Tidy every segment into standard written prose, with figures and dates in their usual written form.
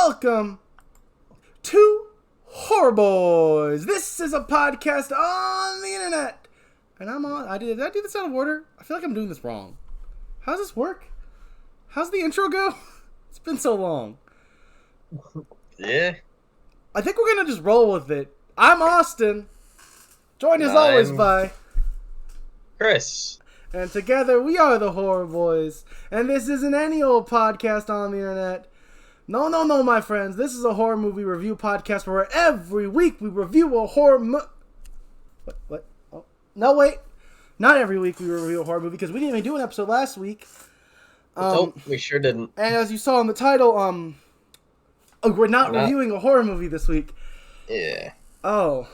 welcome to Horror Boys. This is a podcast on the internet. And I'm on, did I do this out of order? I feel like I'm doing this wrong. How's this work? How's the intro go? It's been so long. Yeah. I think we're going to just roll with it. I'm Austin. Joined as always by Chris. And together we are the Horror Boys. And this isn't any old podcast on the internet. No, my friends. This is a horror movie review podcast where every week we review a horror What? Oh, no, wait. Not every week we review a horror movie because we didn't even do an episode last week. Nope, we sure didn't. And as you saw in the title, we're not reviewing a horror movie this week. Yeah. Oh.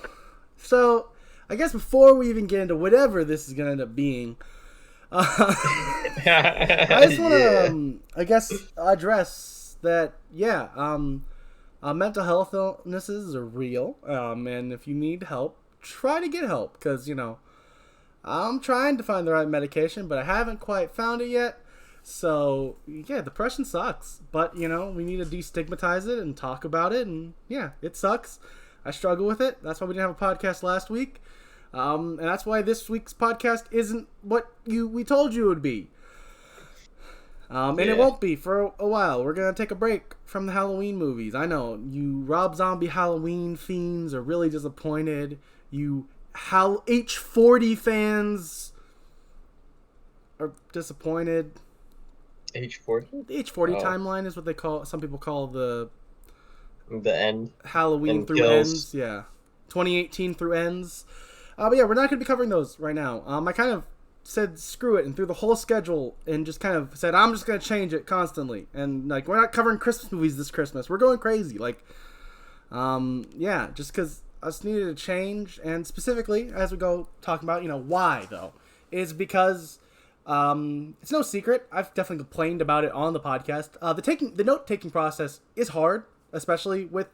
So, I guess before we even get into whatever this is going to end up being, I just want to, address that, mental health illnesses are real, and if you need help, try to get help, because, I'm trying to find the right medication, but I haven't quite found it yet, so, yeah, depression sucks, but, we need to destigmatize it and talk about it, and, yeah, it sucks. I struggle with it. That's why we didn't have a podcast last week, and that's why this week's podcast isn't what we told you it would be. And it won't be for a while. We're going to take a break from the Halloween movies. I know, you Rob Zombie Halloween fiends are really disappointed. You H40 fans are disappointed. H40? The H40 timeline is what some people call the end. Halloween and through kills. ends. Yeah. 2018 through ends. But yeah, we're not going to be covering those right now. I kind of said screw it and threw the whole schedule and just kind of said I'm just going to change it constantly. And we're not covering Christmas movies this Christmas. We're going crazy. Just because I just needed a change. And specifically, as we go talking about, why though, is because it's no secret. I've definitely complained about it on the podcast. The note-taking process is hard, especially with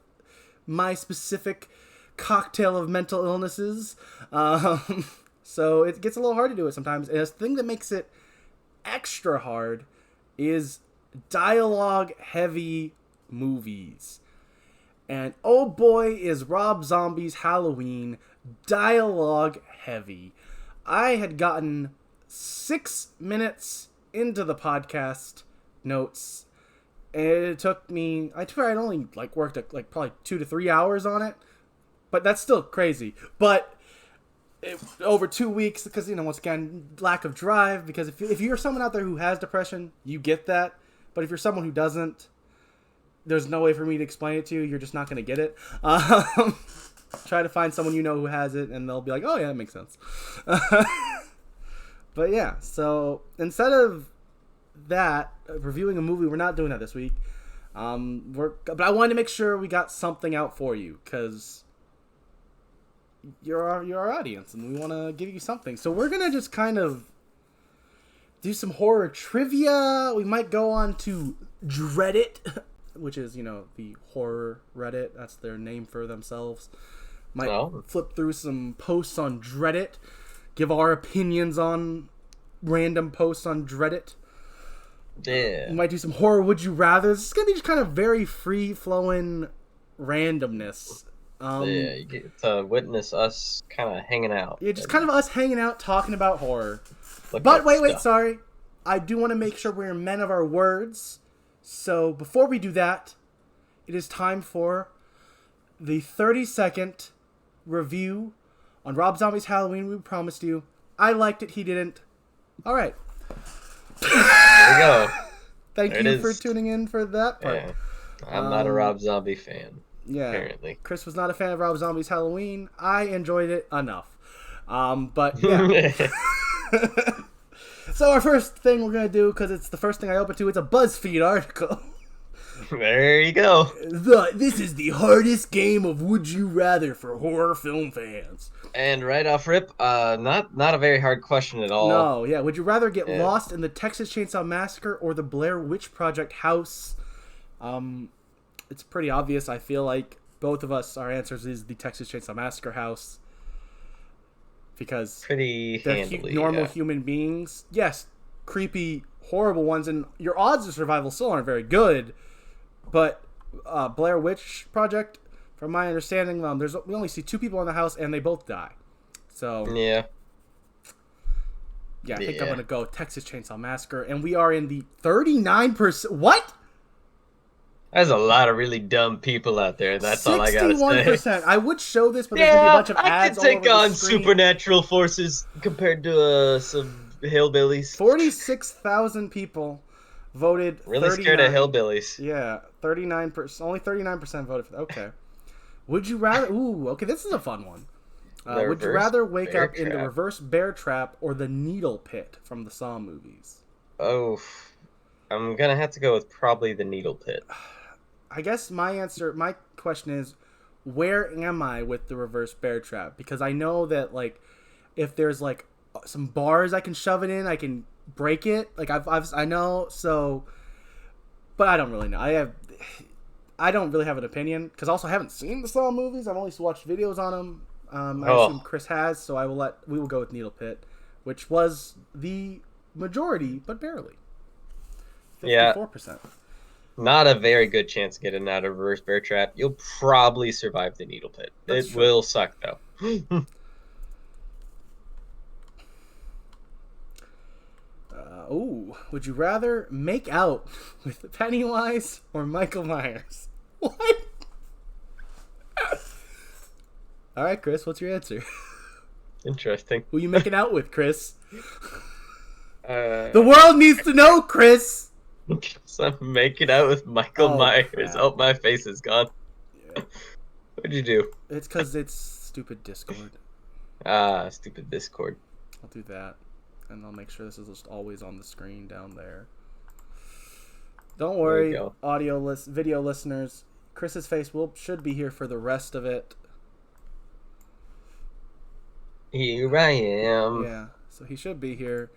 my specific cocktail of mental illnesses. So it gets a little hard to do it sometimes. And the thing that makes it extra hard is dialogue-heavy movies. And oh boy, is Rob Zombie's Halloween dialogue-heavy. I had gotten 6 minutes into the podcast notes, and it took me, I'd only worked probably 2 to 3 hours on it, but that's still crazy. But over 2 weeks, because, once again, lack of drive, because if you're someone out there who has depression, you get that. But if you're someone who doesn't, there's no way for me to explain it to you. You're just not going to get it. Try to find someone who has it, and they'll be like, oh, yeah, that makes sense. But, yeah, so instead of that, reviewing a movie, we're not doing that this week. But I wanted to make sure we got something out for you, because you're our audience, and we want to give you something. So we're gonna just kind of do some horror trivia. We might go on to Dreddit, which is the horror Reddit. That's their name for themselves. Might flip through some posts on Dreddit, give our opinions on random posts on Dreddit. Yeah. We might do some horror would you rather. This is gonna be just kind of very free flowing randomness. You get to witness us kind of hanging out. Yeah, just kind of us hanging out, talking about horror. But wait, sorry. I do want to make sure we're men of our words. So before we do that, it is time for the 30-second review on Rob Zombie's Halloween. We promised you. I liked it. He didn't. All right. There we go. Thank you for tuning in for that part. Yeah. I'm not a Rob Zombie fan. Yeah, apparently. Chris was not a fan of Rob Zombie's Halloween. I enjoyed it enough. But, yeah. So our first thing we're going to do, because it's the first thing I opened to, it's a BuzzFeed article. There you go. This is the hardest game of Would You Rather for horror film fans. And right off rip, not a very hard question at all. No, yeah. Would you rather get lost in the Texas Chainsaw Massacre or the Blair Witch Project house? It's pretty obvious. I feel like both of us, our answers is the Texas Chainsaw Massacre house. Because they're normal human beings. Yes, creepy, horrible ones, and your odds of survival still aren't very good. But Blair Witch Project, from my understanding, we only see 2 people in the house and they both die. So Yeah. Yeah, I think I'm going to go Texas Chainsaw Massacre. And we are in the 39%. What? There's a lot of really dumb people out there. That's all I got to say. 61%. I would show this, but there's going to be a bunch of ads all over the screen. I can take on supernatural forces compared to some hillbillies. 46,000 people voted. Really scared of hillbillies. Yeah, 39%. Only 39% voted for that. Okay. Would you rather... Ooh, okay, this is a fun one. Would you rather wake up in the reverse bear trap or the needle pit from the Saw movies? Oh, I'm going to have to go with probably the needle pit. I guess my question is, where am I with the reverse bear trap? Because I know that, like, if there's, like, some bars I can shove it in, I can break it. Like, I know, so... But I don't really know. I don't really have an opinion, because also I haven't seen the Saw movies. I've only watched videos on them. I assume Chris has, so we will go with Needle Pit, which was the majority, but barely. 54%. Yeah. Not a very good chance of getting out of a reverse bear trap. You'll probably survive the needle pit. It will suck, though. Would you rather make out with Pennywise or Michael Myers? What? All right, Chris, what's your answer? Interesting. Who are you making out with, Chris? The world needs to know, Chris. I'm making out with Michael Myers. Crap. Oh, my face is gone. Yeah. What'd you do? It's because it's stupid Discord. Stupid Discord. I'll do that, and I'll make sure this is just always on the screen down there. Don't worry, video listeners. Chris's face should be here for the rest of it. Here I am. Yeah, so he should be here.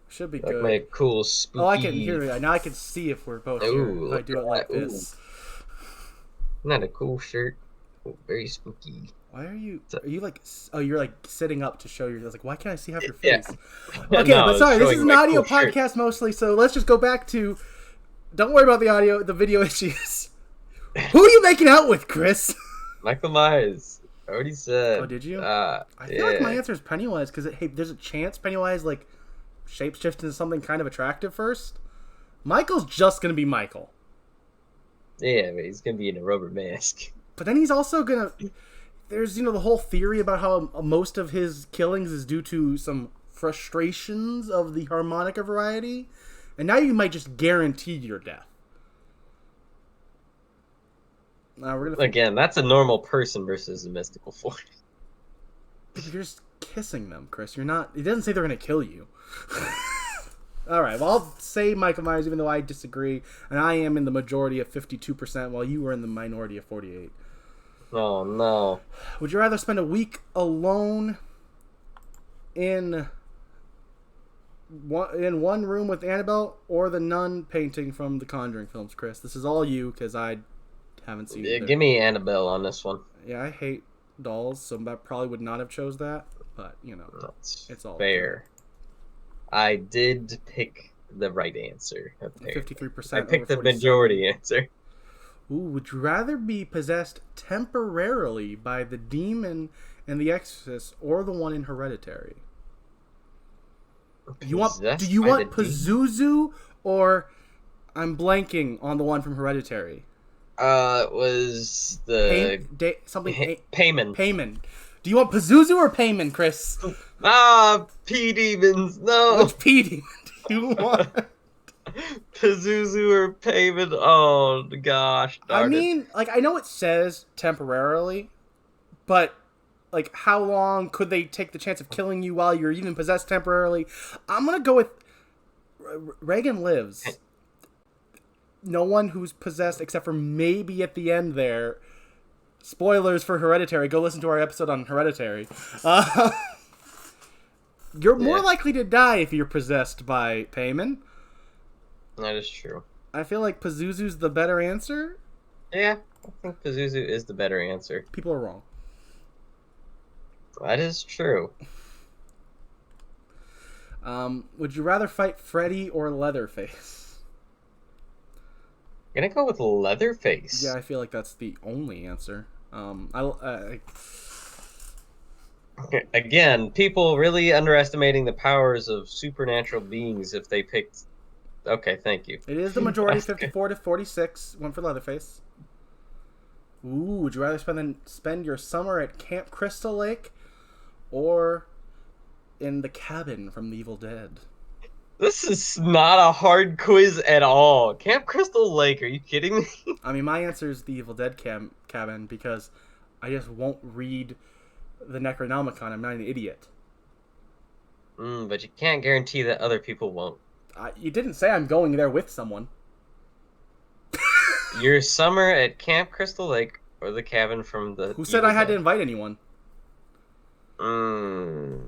Should be like good. My cool spooky... Oh, I can hear it. Now I can see if we're both here. If I do it like this. Not a cool shirt. Oh, very spooky. Why are you... Are you like... Oh, you're like sitting up to show your... I was like, why can't I see half your face? Yeah. Okay, no, but sorry. This is an audio podcast mostly, so let's just go back to... Don't worry about the video issues. Who are you making out with, Chris? Michael Myers. I already said. Oh, did you? I feel like my answer is Pennywise, because hey, there's a chance Pennywise, like... shapeshift into something kind of attractive first. Michael's just gonna be Michael. Yeah, but he's gonna be in a rubber mask. But then he's also gonna... There's, the whole theory about how most of his killings is due to some frustrations of the harmonica variety. And now you might just guarantee your death. Again, that's a normal person versus a mystical force. You're just kissing them, Chris. You're not... It doesn't say they're gonna kill you. Alright, well, I'll say Michael Myers even though I disagree. And I am in the majority of 52% while you were in the minority of 48%. Oh, no. Would you rather spend a week alone in one room with Annabelle or the nun painting from the Conjuring films, Chris? This is all you, because I haven't seen it. Give me Annabelle on this one. Yeah, I hate dolls, so I probably would not have chose that. But, it's all fair. Good. I did pick the right answer. 53%. I picked the majority answer. Ooh, would you rather be possessed temporarily by the demon in The Exorcist or the one in Hereditary? Do you want Pazuzu or I'm blanking on the one from Hereditary? It was the Payman. Payman. Do you want Pazuzu or Payman, Chris? P-demons, no. Which P-demon do you want? Pazuzu or Payman? Oh, gosh. I mean, I know it says temporarily, but, how long could they take the chance of killing you while you're even possessed temporarily? I'm going to go with Reagan Lives. No one who's possessed, except for maybe at the end there. Spoilers for Hereditary. Go listen to our episode on Hereditary. You're more likely to die if you're possessed by Payman. That is true. I feel like Pazuzu's the better answer. Yeah, I think Pazuzu is the better answer. People are wrong. That is true. Would you rather fight Freddy or Leatherface? I'm gonna go with Leatherface. Yeah, I feel like that's the only answer. Again, people really underestimating the powers of supernatural beings if they picked. Okay, thank you. It is the majority, 54 to 46. One for Leatherface. Ooh, would you rather spend your summer at Camp Crystal Lake or in the cabin from the Evil Dead? This is not a hard quiz at all. Camp Crystal Lake, are you kidding me? I mean, my answer is the Evil Dead cabin because I just won't read the Necronomicon. I'm not an idiot. But you can't guarantee that other people won't. You didn't say I'm going there with someone. Your summer at Camp Crystal Lake or the cabin from the... Who said I had to invite anyone?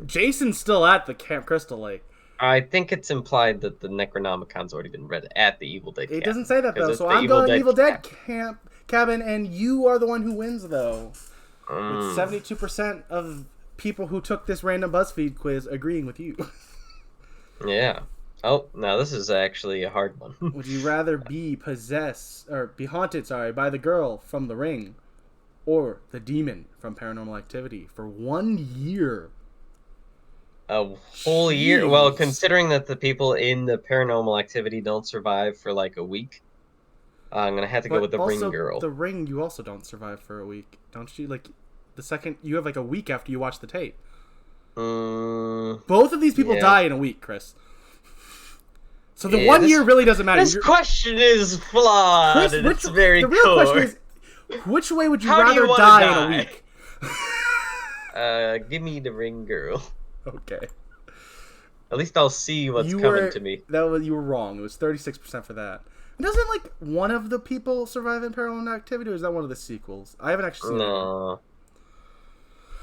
Jason's still at the Camp Crystal Lake. I think it's implied that the Necronomicon's already been read at the Evil Dead cabin. It doesn't say that, though, so I'm going Evil Dead cabin, and you are the one who wins, though. With 72% of people who took this random BuzzFeed quiz agreeing with you. Yeah. Oh, now this is actually a hard one. Would you rather be haunted, by the girl from The Ring or the demon from Paranormal Activity for 1 year? A whole year? Well, considering that the people in the Paranormal Activity don't survive for like a week, I'm going to have to go with the Ring girl. The Ring, you also don't survive for a week, don't you? Like, the second, you have like a week after you watch the tape. Both of these people die in a week, Chris. So the 1 year really doesn't matter. This question is flawed. Chris, It's very the real question is, which way would you rather die in a week? Give me the Ring girl. Okay. At least I'll see what's coming to me. You were wrong. It was 36% for that. Doesn't like one of the people survive in Paranormal Activity, or is that one of the sequels? I haven't actually seen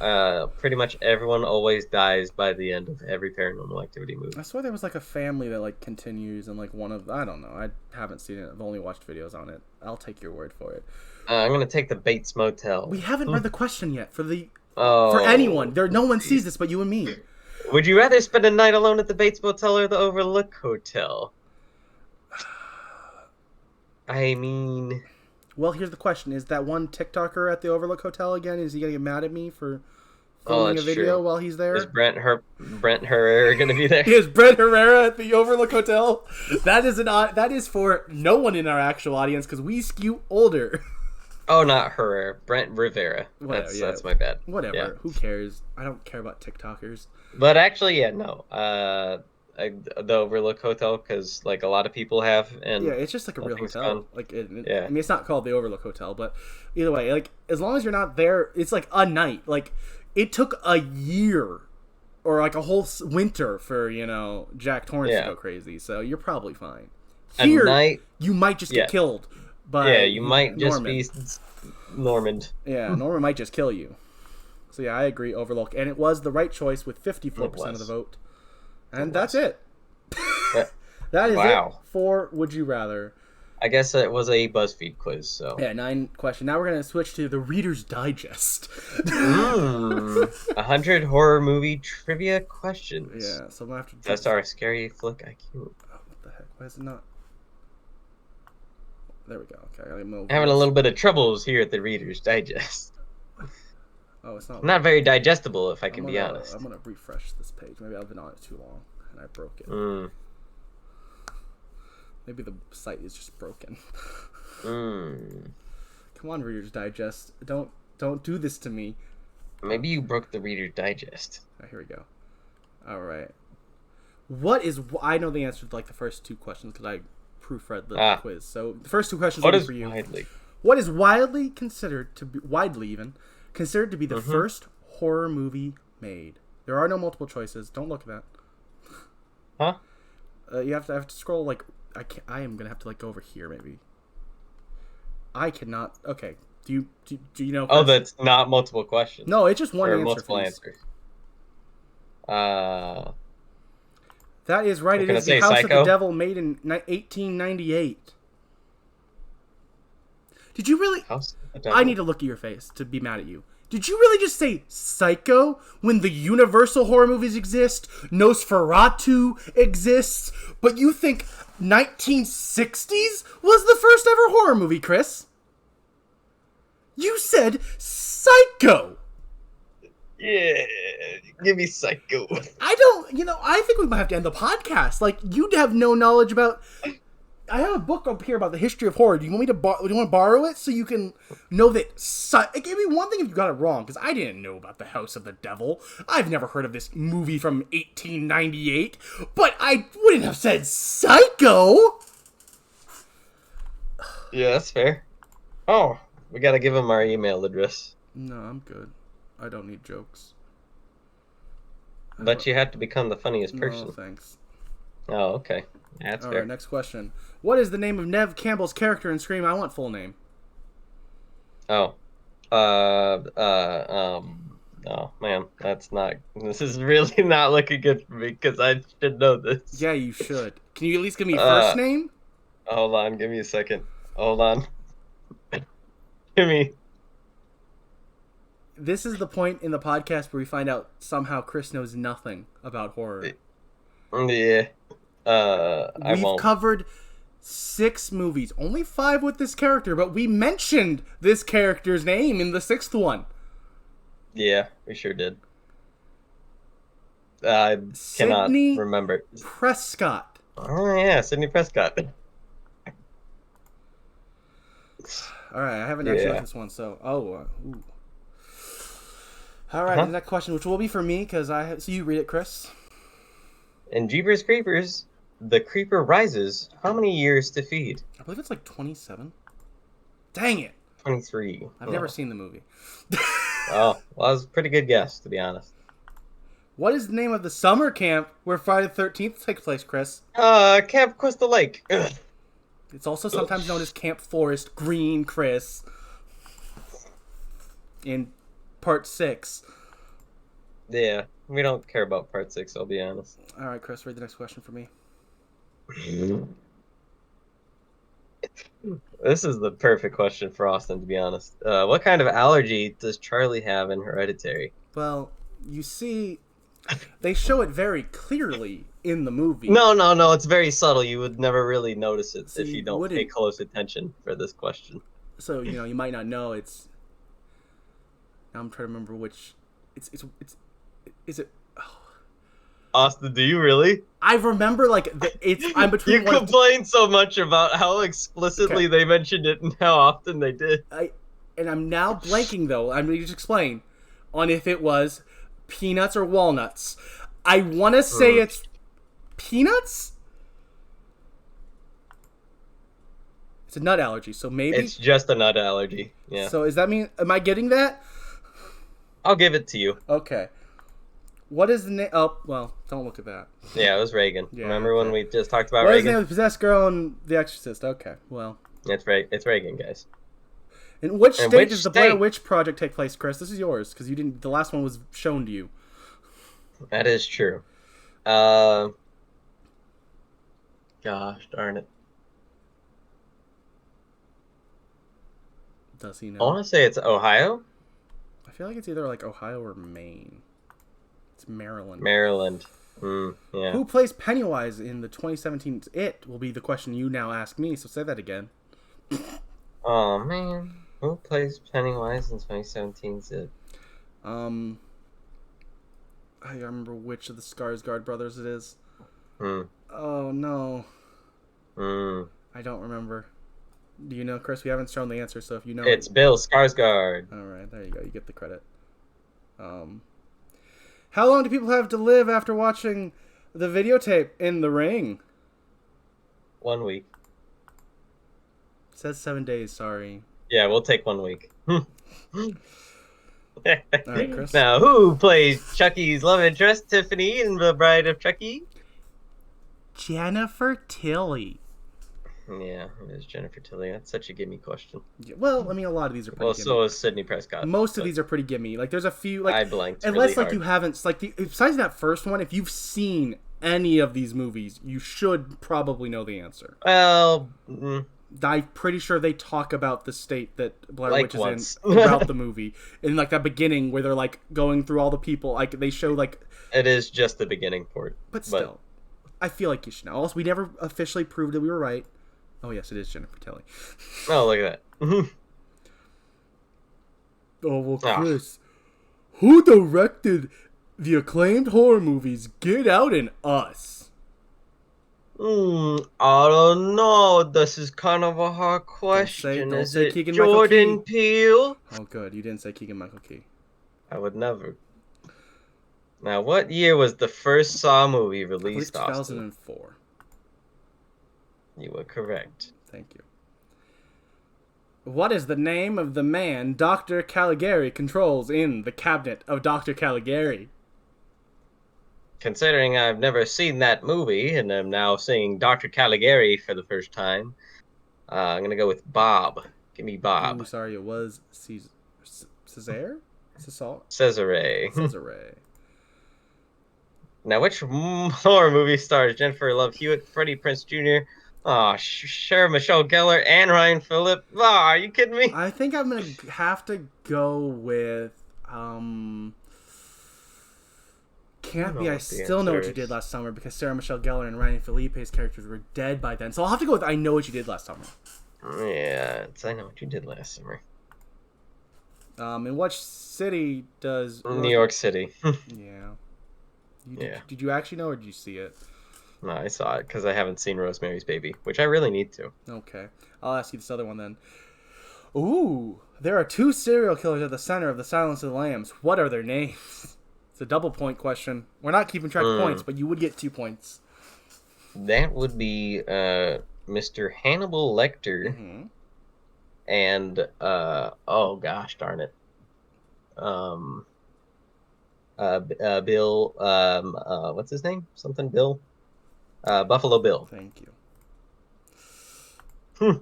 it. Pretty much everyone always dies by the end of every Paranormal Activity movie. I swear there was like a family that like continues, and like one of I don't know. I haven't seen it. I've only watched videos on it. I'll take your word for it. I'm gonna take the Bates Motel. We haven't read the question yet for anyone. No one sees this but you and me. Would you rather spend a night alone at the Bates Motel or the Overlook Hotel? I mean... Well, here's the question. Is that one TikToker at the Overlook Hotel again? Is he going to get mad at me for filming a video while he's there? Is Brent Herrera going to be there? Is Brent Herrera at the Overlook Hotel? That is for no one in our actual audience because we skew older. Oh, not Herrera. Brent Rivera. That's my bad. Whatever. Yeah. Who cares? I don't care about TikTokers. But actually, yeah, no. The Overlook Hotel, because like a lot of people have, and yeah, it's just like a real hotel. Like, yeah. I mean, it's not called the Overlook Hotel, but either way, like as long as you're not there, it's like a night. Like it took a year or like a whole winter for Jack Torrance to go crazy, so you're probably fine. Here, you might just get killed. But you might just be Normand. Yeah, Norman might just kill you. So yeah, I agree. Overlook, and it was the right choice with 54% of the vote. And that's it. That is it for Would You Rather. I guess it was a BuzzFeed quiz, so. Yeah, 9 questions. Now we're going to switch to the Reader's Digest. 100 horror movie trivia questions. Yeah, so I'm going to have to... That's our scary flick IQ. Oh, what the heck? Why is it not... There we go. Okay, having a little bit of troubles here at the Reader's Digest. Oh, it's not... Not very digestible, if I can be honest. I'm going to refresh this page. Maybe I've been on it too long, and I broke it. Maybe the site is just broken. Come on, Reader's Digest. Don't do this to me. Maybe you broke the Reader's Digest. Oh, here we go. All right. What is... I know the answer to like the first 2 questions because I proofread the quiz. So the first 2 questions are for you. What is widely considered to be... Widely even... Considered to be the first horror movie made. There are no multiple choices. Don't look at that. Huh? You have to scroll like I am gonna have to like go over here maybe. I cannot. Okay. Do you know? Oh, that's not multiple questions. No, it's just one answer. Multiple answers. That is right. It is The House of the Devil, made in 1898. Did you really? I need to look at your face to be mad at you. Did you really just say Psycho when the Universal horror movies exist? Nosferatu exists, but you think 1960s was the first ever horror movie, Chris. You said Psycho. Yeah, give me Psycho. I think we might have to end the podcast. Like, you'd have no knowledge about... I have a book up here about the history of horror. Do you want me to do you want to borrow it so you can know that... It gave me one thing if you got it wrong, because I didn't know about the House of the Devil. I've never heard of this movie from 1898, but I wouldn't have said Psycho! Yeah, that's fair. Oh, we gotta give him our email address. No, I'm good. I don't need jokes. But you have to become the funniest person. No, thanks. Oh, okay. That's fair. Alright, next question. What is the name of Nev Campbell's character in Scream? I want full name. Oh. Oh, man. This is really not looking good for me, because I should know this. Yeah, you should. Can you at least give me first name? Hold on, give me a second. Hold on. Give me... This is the point in the podcast where we find out somehow Chris knows nothing about horror. Yeah. We've covered 6 movies. Only 5 with this character, but we mentioned this character's name in the 6th one. Yeah, we sure did. I cannot remember. Prescott. Oh, yeah, Sidney Prescott. Alright, I haven't actually looked at this one, so... ooh. Alright, the next question, which will be for me, because so you read it, Chris. In Jeepers Creepers, the creeper rises how many years to feed? I believe it's like 27. Dang it! 23. I've never seen the movie. Oh, well, that was a pretty good guess, to be honest. What is the name of the summer camp where Friday the 13th takes place, Chris? Camp Crystal Lake. Ugh. It's also sometimes known as Camp Forest Green, Chris. In part 6. Yeah, we don't care about part 6, I'll be honest. Alright, Chris, read the next question for me. This is the perfect question for Austin, to be honest. What kind of allergy does Charlie have in Hereditary? Well, you see, they show it very clearly in the movie. No, it's very subtle. You would never really notice it if you don't pay close attention for this question. So, you might not know it's... Now I'm trying to remember which... Is it... Oh. Austin, do you really? I remember, I'm between... You complain so much about how explicitly they mentioned it and how often they did. And I'm now blanking, though. I'm going to just explain on if it was peanuts or walnuts. I want to say it's peanuts? It's a nut allergy, so maybe... It's just a nut allergy, yeah. So does that mean... Am I getting that? I'll give it to you. Okay. What is the name... Oh, well, don't look at that. Yeah, it was Reagan. Yeah, Remember when we just talked about Reagan? What is Reagan? the name of the possessed girl in The Exorcist? Okay, well... It's Reagan, guys. In which state does the Blair Witch Project take place, Chris? This is yours, because the last one was shown to you. That is true. Gosh darn it. Does he know? I want to say it's Ohio? I feel like it's either Ohio or Maine. It's Maryland. Maryland. Yeah. Who plays Pennywise in the 2017 It will be the question you now ask me, so say that again. Oh, man. Who plays Pennywise in 2017's It? I remember which of the Skarsgård brothers it is. Oh, no. I don't remember. Do you know, Chris? We haven't shown the answer, so if you know... It's Bill Skarsgård. Alright, there you go. You get the credit. How long do people have to live after watching the videotape in The Ring? 1 week. It says 7 days, sorry. Yeah, we'll take 1 week. Alright, Chris. Now, who plays Chucky's love interest, Tiffany, in The Bride of Chucky? Jennifer Tilly. Yeah, it is Jennifer Tilly. That's such a gimme question. Yeah, well, I mean, a lot of these are pretty gimme. So is Sidney Prescott. Most of these are pretty gimme. There's a few, I blanked unless, really hard. you haven't, besides that first one, if you've seen any of these movies, you should probably know the answer. Well... I'm pretty sure they talk about the state that Blair Witch is once. in throughout the movie. In, that beginning where they're, going through all the people. They show, It is just the beginning part. But still. I feel like you should know. Also, we never officially proved that we were right. Oh, yes, it is Jennifer Tilly. Oh, look at that. Oh, well, Chris, who directed the acclaimed horror movies Get Out and Us? I don't know. This is kind of a hard question. Don't say it Keegan-Michael Jordan Key. Peele? Oh, good. You didn't say Keegan-Michael Key. I would never. Now, what year was the first Saw movie released, I believe 2004. Austin? You were correct. Thank you. What is the name of the man Dr. Caligari controls in The Cabinet of Dr. Caligari? Considering I've never seen that movie, and I'm now seeing Dr. Caligari for the first time, I'm going to go with Bob. Give me Bob. Ooh, sorry, it was Cesare? Cesare. Cesare. Now, which horror movie stars Jennifer Love Hewitt, Freddie Prinze Jr., Sarah Michelle Gellar, and Ryan Phillip? Are you kidding me? I think I'm going to have to go with... Can't be I Still Know What You Did Last Summer, because Sarah Michelle Gellar and Ryan Felipe's characters were dead by then. So I'll have to go with I Know What You Did Last Summer. Yeah, I Know What You Did Last Summer. In what city does... New York City. Yeah. Yeah. Did you actually know, or did you see it? No, I saw it because I haven't seen Rosemary's Baby, which I really need to. Okay. I'll ask you this other one then. Ooh, there are 2 serial killers at the center of the Silence of the Lambs. What are their names? It's a double point question. We're not keeping track of points, but you would get 2 points. That would be Mr. Hannibal Lecter and oh gosh darn it. Bill what's his name? Something Bill? Buffalo Bill. Thank you.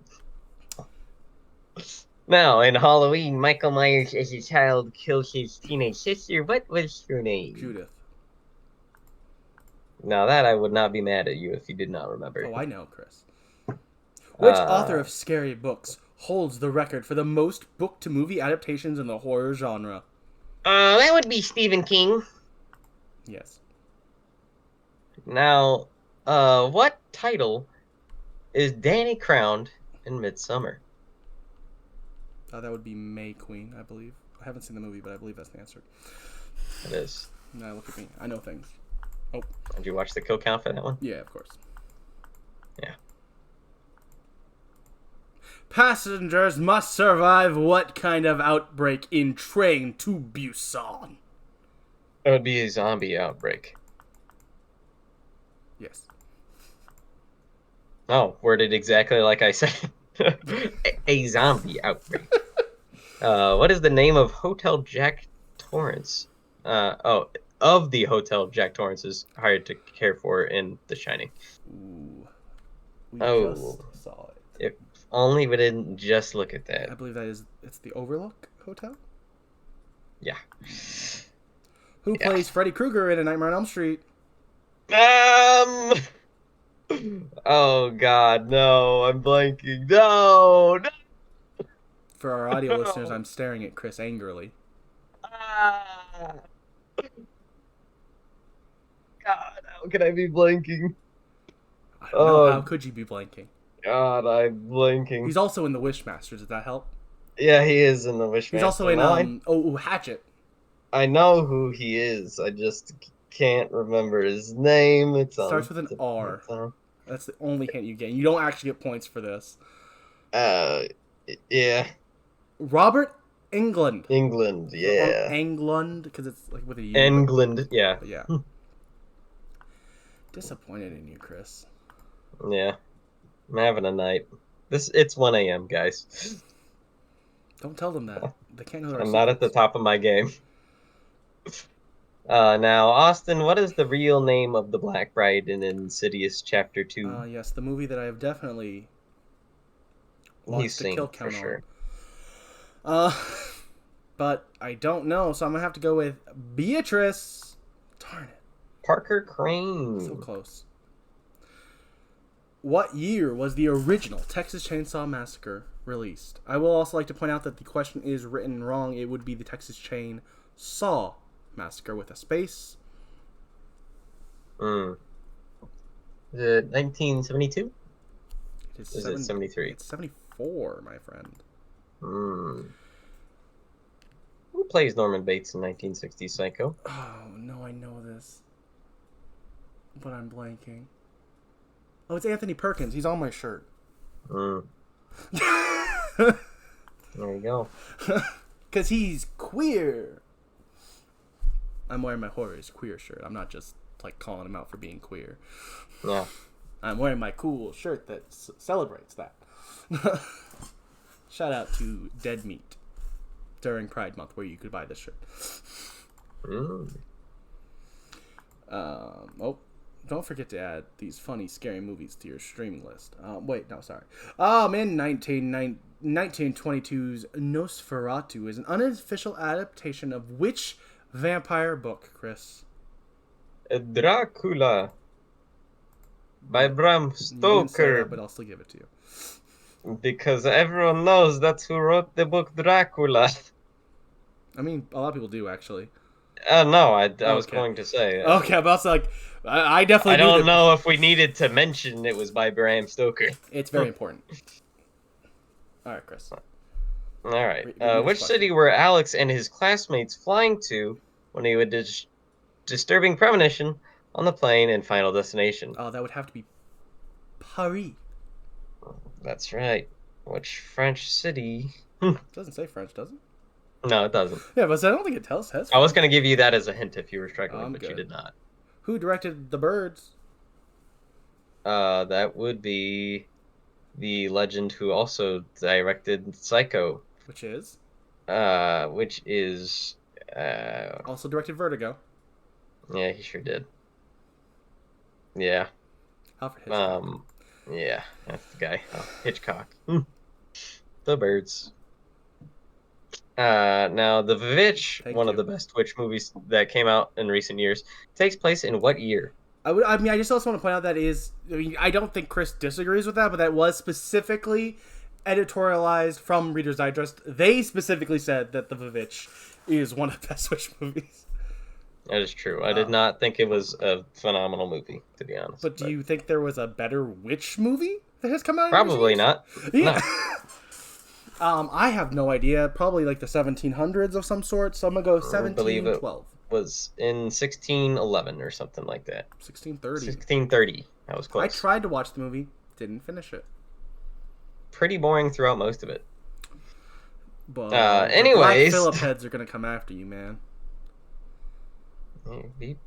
Now, in Halloween, Michael Myers as a child kills his teenage sister. What was her name? Judith. Now that I would not be mad at you if you did not remember. Oh, I know, Chris. Which author of scary books holds the record for the most book-to-movie adaptations in the horror genre? That would be Stephen King. Yes. Now, what title is Danny crowned in Midsummer? That would be May Queen, I believe. I haven't seen the movie, but I believe that's the answer. It is. Now look at me. I know things. Oh. Did you watch the kill count for that one? Yeah, of course. Yeah. Passengers must survive what kind of outbreak in Train to Busan? It would be a zombie outbreak. Yes. Oh, worded exactly like I said. a zombie outbreak. What is the name of Hotel Jack Torrance? Of the hotel Jack Torrance is hired to care for in The Shining. Ooh. We just saw it. If only we didn't just look at that. I believe it's the Overlook Hotel? Yeah. Who plays Freddy Krueger in A Nightmare on Elm Street? Oh God, no! I'm blanking. No. For our audio listeners, I'm staring at Chris angrily. God, how could I be blanking? I don't know. How could you be blanking? God, I'm blanking. He's also in the Wishmasters. Does that help? Yeah, he is in the Wishmasters. He's also in Hatchet. I know who he is. I just can't remember his name. It starts with an R. That's the only hint you get. You don't actually get points for this. Yeah. Robert Englund. England, yeah. Englund, because it's like with a U. Englund, yeah. But yeah. Disappointed in you, Chris. Yeah. I'm having a night. It's 1 a.m., guys. Don't tell them that. They can't know. I'm not at the top of my game. Now, Austin, what is the real name of the Black Bride in Insidious Chapter 2? Yes, the movie that I have definitely watched the kill count sure. on. But I don't know, so I'm going to have to go with Beatrice. Darn it. Parker Crane. So close. What year was the original Texas Chainsaw Massacre released? I will also like to point out that the question is written wrong. It would be the Texas Chainsaw Massacre with a space. Is it 1972? It is Is it 73? It's 74, my friend. Hmm. Who plays Norman Bates in 1960 Psycho? Oh, no, I know this. But I'm blanking. Oh, it's Anthony Perkins. He's on my shirt. Hmm. There you go. Because he's queer. I'm wearing my Horror is Queer shirt. I'm not just, like, calling him out for being queer. Yeah. I'm wearing my cool shirt that celebrates that. Shout out to Dead Meat during Pride Month, where you could buy this shirt. Mm. Don't forget to add these funny, scary movies to your streaming list. In 1922's Nosferatu is an unofficial adaptation of which vampire book, Chris? Dracula by Bram You didn't say Stoker. that, but I'll still give it to you. Because everyone knows that's who wrote the book Dracula. I mean, a lot of people do, actually. No, I was Okay. going to say. Okay, but also, like, I definitely I don't know if we needed to mention it was by Bram Stoker. It's very important. All right, Chris. All right. Read this Which question. city were Alex and his classmates flying to when he had disturbing premonition on the plane in Final Destination? Oh, that would have to be Paris. That's right. Which French city? It doesn't say French, does it? No, it doesn't. Yeah, but I don't think it says. I was going to give you that as a hint if you were struggling, I'm but you good. did not. Who directed The Birds? That would be the legend who also directed Psycho, Which is? which is, Also directed Vertigo. yeah, he sure did. Yeah, Alfred Hitchcock. yeah, that's the guy. Oh, Hitchcock. The Birds. Now, The Witch, Thank one of you. the best witch movies that came out in recent years, takes place in what year? I just also want to point out I don't think Chris disagrees with that, but that was specifically editorialized from Reader's Digest. They specifically said that The Vivitch is one of the best witch movies. That is true. I did not think it was a phenomenal movie, to be honest. But do you think there was a better witch movie that has come out? Probably in recent years? not. Yeah. I have no idea. Probably like the 1700s of some sort. So I'm gonna go I believe it 1712. was in 1611 or something like that. 1630. 1630. That was close. I tried to watch the movie, didn't finish it. Pretty boring throughout most of it. But anyways. the Black Phillip heads are gonna come after you, man.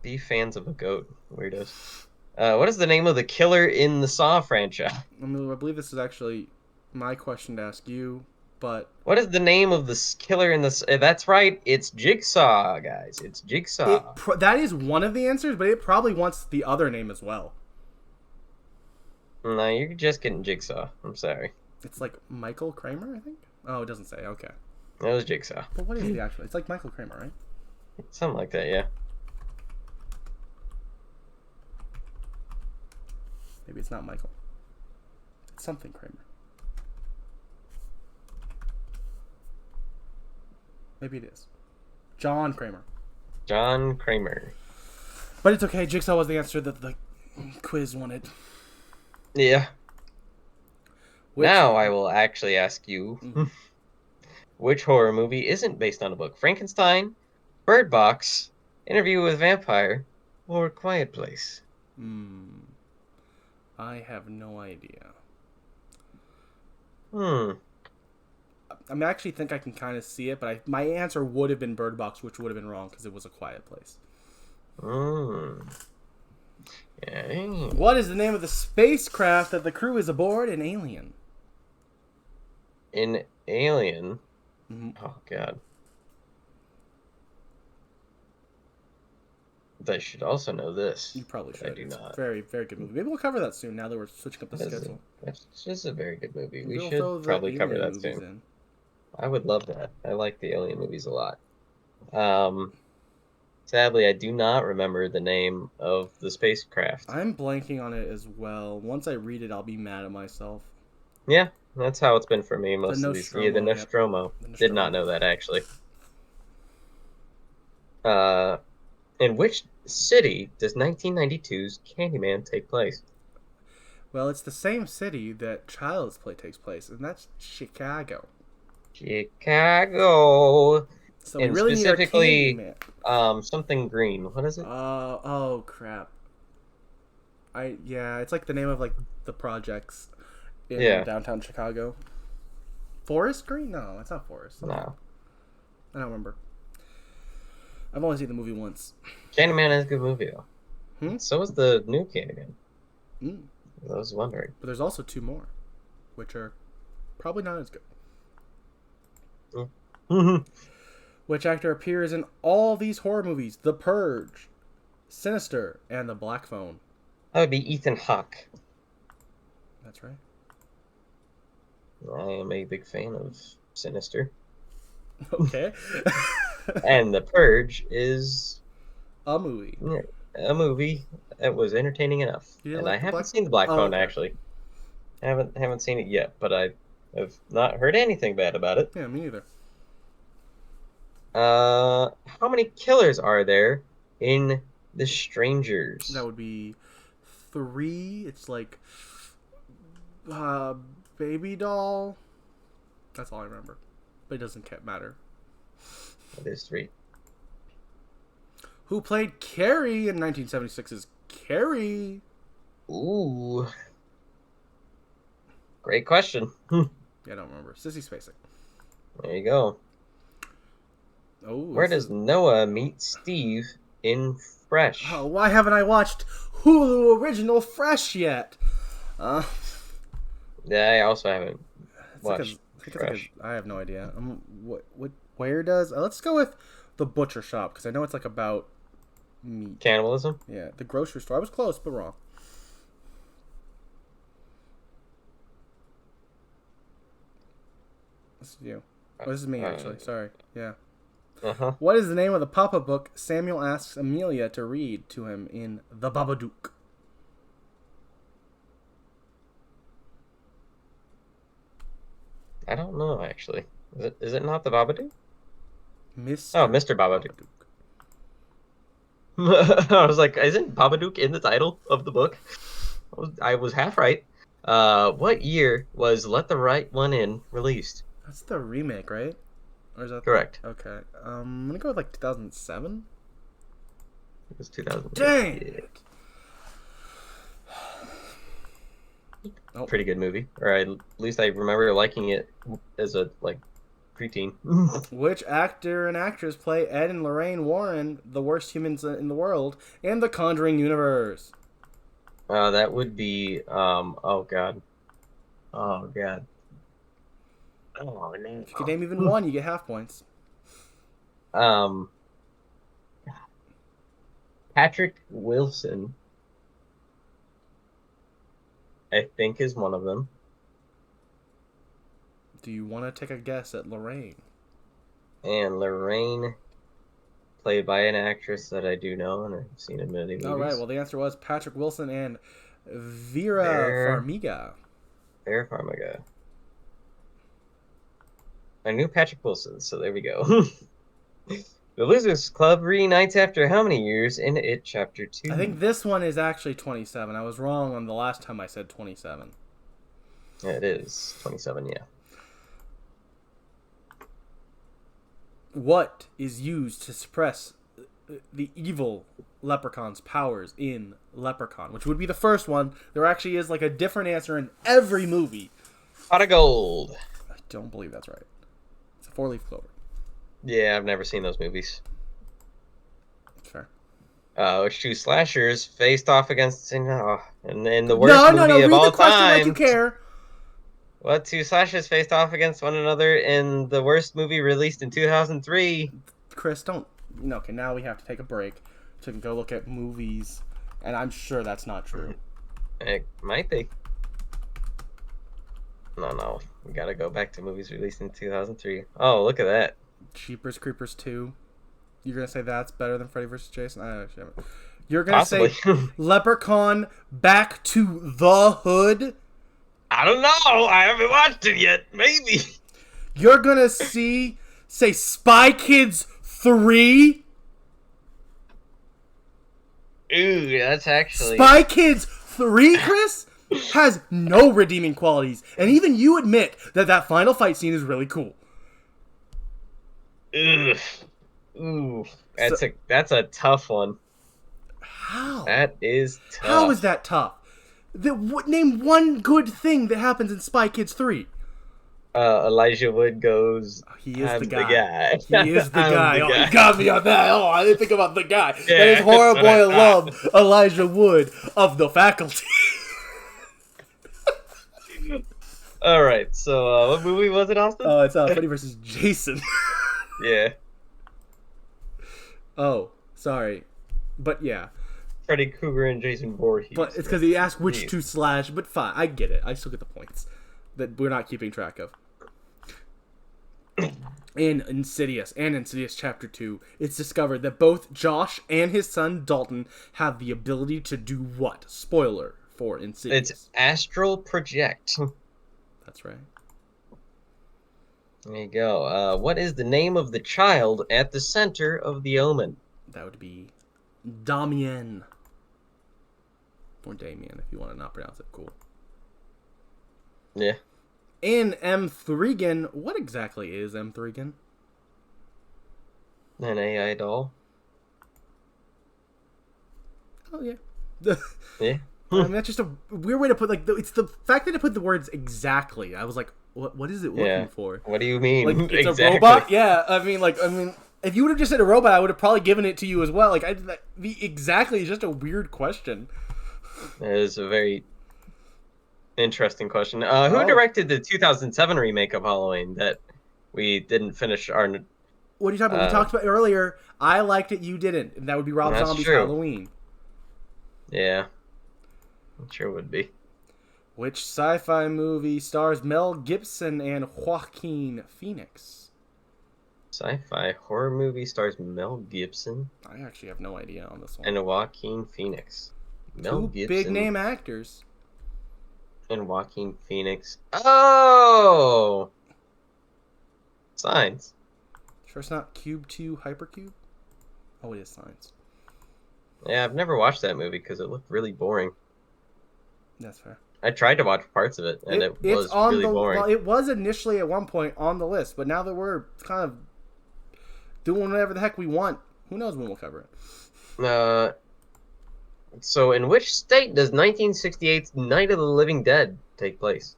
Be fans of a goat, weirdos. What is the name of the killer in the Saw franchise? I believe this is actually my question to ask you, but What is the name of this killer in this? That's right, it's Jigsaw, guys. It's Jigsaw. that is one of the answers, but it probably wants the other name as well. No, you're just getting Jigsaw. I'm sorry. It's like Michael Kramer, I think. Oh, it doesn't say. Okay. That was Jigsaw. But what is the actual? It's like Michael Kramer, right? Something like that, yeah. Maybe it's not Michael. It's something Kramer. Maybe it is. John Kramer. John Kramer. But it's okay. Jigsaw was the answer that the quiz wanted. Yeah. Now I will actually ask you, which horror movie isn't based on a book? Frankenstein, Bird Box, Interview with a Vampire, or Quiet Place? I have no idea. I actually think I can kind of see it, but my answer would have been Bird Box, which would have been wrong because it was A Quiet Place. Yeah. What is the name of the spacecraft that the crew is aboard in Alien? In Alien? Mm-hmm. Oh, God. I should also know this. You probably should. I do not. Very, very good movie. Maybe we'll cover that soon now that we're switching up the schedule. That's just a very good movie. We We'll should throw the probably cover Alien that movies soon. in. I would love that. I like the Alien movies a lot. Sadly, I do not remember the name of the spacecraft. I'm blanking on it as well. Once I read it, I'll be mad at myself. Yeah, that's how it's been for me most of these. Nostromo, Yeah, the yep. Nostromo. The Did not know that, actually. In which city does 1992's Candyman take place? Well, it's the same city that Child's Play takes place, and that's Chicago. Chicago. So we And really need our specifically, Candyman. something green. What is it? Oh crap. It's like the name of like the projects in downtown Chicago. Forest Green? No, it's not Forest. No. I don't remember. I've only seen the movie once. Candyman is a good movie, though. So is the new Candyman. I was wondering. But there's also 2 more, which are probably not as good. Which actor appears in all these horror movies? The Purge, Sinister, and The Black Phone. That would be Ethan Hawke. That's right. I am a big fan of Sinister. Okay. And The Purge is a movie. A movie that was entertaining enough. And I haven't seen The Black Phone, actually. I haven't seen it yet, but I have not heard anything bad about it. Yeah, me neither. How many killers are there in The Strangers? That would be 3. It's like Baby Doll. That's all I remember. But it doesn't matter. There's 3. Who played Carrie in 1976's Carrie? Ooh. Great question. Yeah, I don't remember. Sissy Spacek. There you go. Oh, where does Noah meet Steve in Fresh? Oh, why haven't I watched Hulu original Fresh yet? Yeah, I also haven't watched Fresh. I have no idea. Where does... let's go with the butcher shop, because I know it's like about meat. Cannibalism? Yeah, the grocery store. I was close, but wrong. This is you. Oh, this is me, actually. Sorry. Yeah. What is the name of the pop-up book Samuel asks Amelia to read to him in The Babadook? I don't know, actually. Is it not The Babadook? Mr. Babadook. I was like, isn't Babadook in the title of the book? I was half right. What year was Let the Right One In released? That's the remake, right? Or is that correct? Okay. I'm gonna go with like 2007. It was 2000. Dang it! Oh. Pretty good movie, or at least I remember liking it as a preteen. Which actor and actress play Ed and Lorraine Warren, the worst humans in the world, in the Conjuring universe? That would be oh god. Oh, no. If you can name even one, you get half points. Patrick Wilson, I think, is one of them. Do you want to take a guess at Lorraine? And Lorraine, played by an actress that I do know and I've seen in many movies. All right. Well, the answer was Patrick Wilson and Vera Farmiga. Vera Farmiga. I knew Patrick Wilson, so there we go. The Losers Club reunites after how many years in It Chapter 2? I think this one is actually 27. I was wrong on the last time I said 27. Yeah, it is 27, yeah. What is used to suppress the evil leprechaun's powers in Leprechaun? Which would be the first one. There actually is like a different answer in every movie. Pot of gold. I don't believe that's right. It's a 4-leaf clover. Yeah, I've never seen those movies. Fair. Which 2 slashers faced off against in the worst movie of all time. Like you care. What 2 slashers faced off against one another in the worst movie released in 2003? Chris, don't. Okay, now we have to take a break so we can go look at movies, and I'm sure that's not true. It might be. No. We gotta go back to movies released in 2003. Oh, look at that. Jeepers Creepers 2. You're going to say that's better than Freddy vs. Jason? I actually haven't. You're going to say Leprechaun Back to the Hood? I don't know. I haven't watched it yet. Maybe. You're going to say Spy Kids 3? Ooh, that's actually... Spy Kids 3, Chris? has no redeeming qualities, and even you admit that final fight scene is really cool. Ugh. Ooh, that's a tough one. How? That is tough. How is that tough? Name one good thing that happens in Spy Kids 3. Elijah Wood goes, He is I'm the guy. He is the I'm guy. the Oh, guy. you got me on that. Oh, I didn't think about the guy. Yeah, That is Horror that's what I Boy thought. love Elijah Wood of the faculty. All right, so what movie was it, Austin? Oh, it's Freddy vs. Jason. Yeah, Oh, sorry. But yeah. Freddy Krueger and Jason Voorhees. But it's because he asked which Jeez. to slash, but fine. I get it. I still get the points that we're not keeping track of. In Insidious and Insidious Chapter 2, it's discovered that both Josh and his son Dalton have the ability to do what? Spoiler for Insidious. It's astral project. That's right. There you go. What is the name of the child at the center of the omen? That would be Damien. Or Damien, if you want to not pronounce it. Cool. Yeah. In M3gan, what exactly is M3gan? An AI doll. Oh, yeah. Yeah. I mean, that's just a weird way to put, like, it's the fact that it put the words exactly. I was like, what is it looking for? What do you mean? Like, it's exactly. a robot? Yeah, I mean, if you would have just said a robot, I would have probably given it to you as well. Like, the exactly is just a weird question. That is a very interesting question. Who directed the 2007 remake of Halloween that we didn't finish our... What are you talking about? We talked about earlier. I liked it, you didn't. And that would be Rob That's Zombie's true. Halloween. Yeah. I'm sure would be. Which sci-fi movie stars Mel Gibson and Joaquin Phoenix? Sci-fi horror movie stars Mel Gibson I actually have no idea on this one. and Joaquin Phoenix. Mel Two Gibson big name actors. and Joaquin Phoenix. Oh! Signs. Sure it's not Cube 2 Hypercube? Oh, it is Signs. Yeah, I've never watched that movie because it looked really boring. That's fair. I tried to watch parts of it, and it was really boring. Well, it was initially at one point on the list, but now that we're kind of doing whatever the heck we want, who knows when we'll cover it. So in which state does 1968's Night of the Living Dead take place?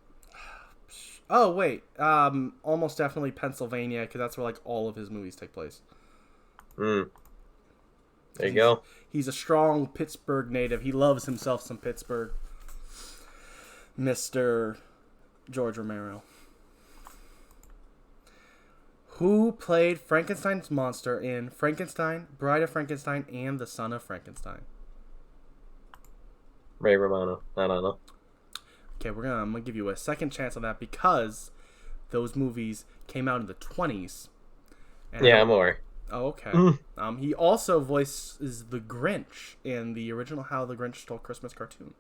Oh, wait. Almost definitely Pennsylvania, because that's where, like, all of his movies take place. There you go. He's a strong Pittsburgh native. He loves himself some Pittsburgh. Mr. George Romero. Who played Frankenstein's monster in Frankenstein, Bride of Frankenstein, and The Son of Frankenstein? Ray Romano. I don't know. Okay, I'm gonna give you a second chance on that because those movies came out in the 20s. Yeah, I'm aware. Oh, okay. He also voices the Grinch in the original How the Grinch Stole Christmas cartoon.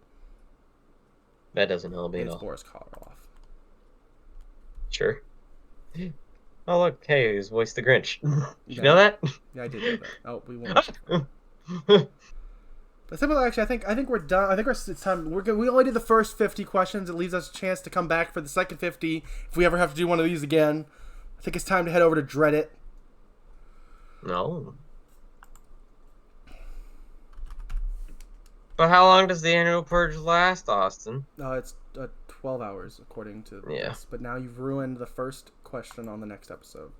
That doesn't help me at It's all. Boris Karloff. Sure. Oh look, hey, he's voiced the Grinch. Did you Yeah. know that? Yeah, I did know that. Oh, we won't. But simply, actually, I think we're done. I think it's time. We only did the first 50 questions. It leaves us a chance to come back for the second 50 if we ever have to do one of these again. I think it's time to head over to Reddit. No. But how long does the annual purge last, Austin? It's 12 hours according to this. But now you've ruined the first question on the next episode.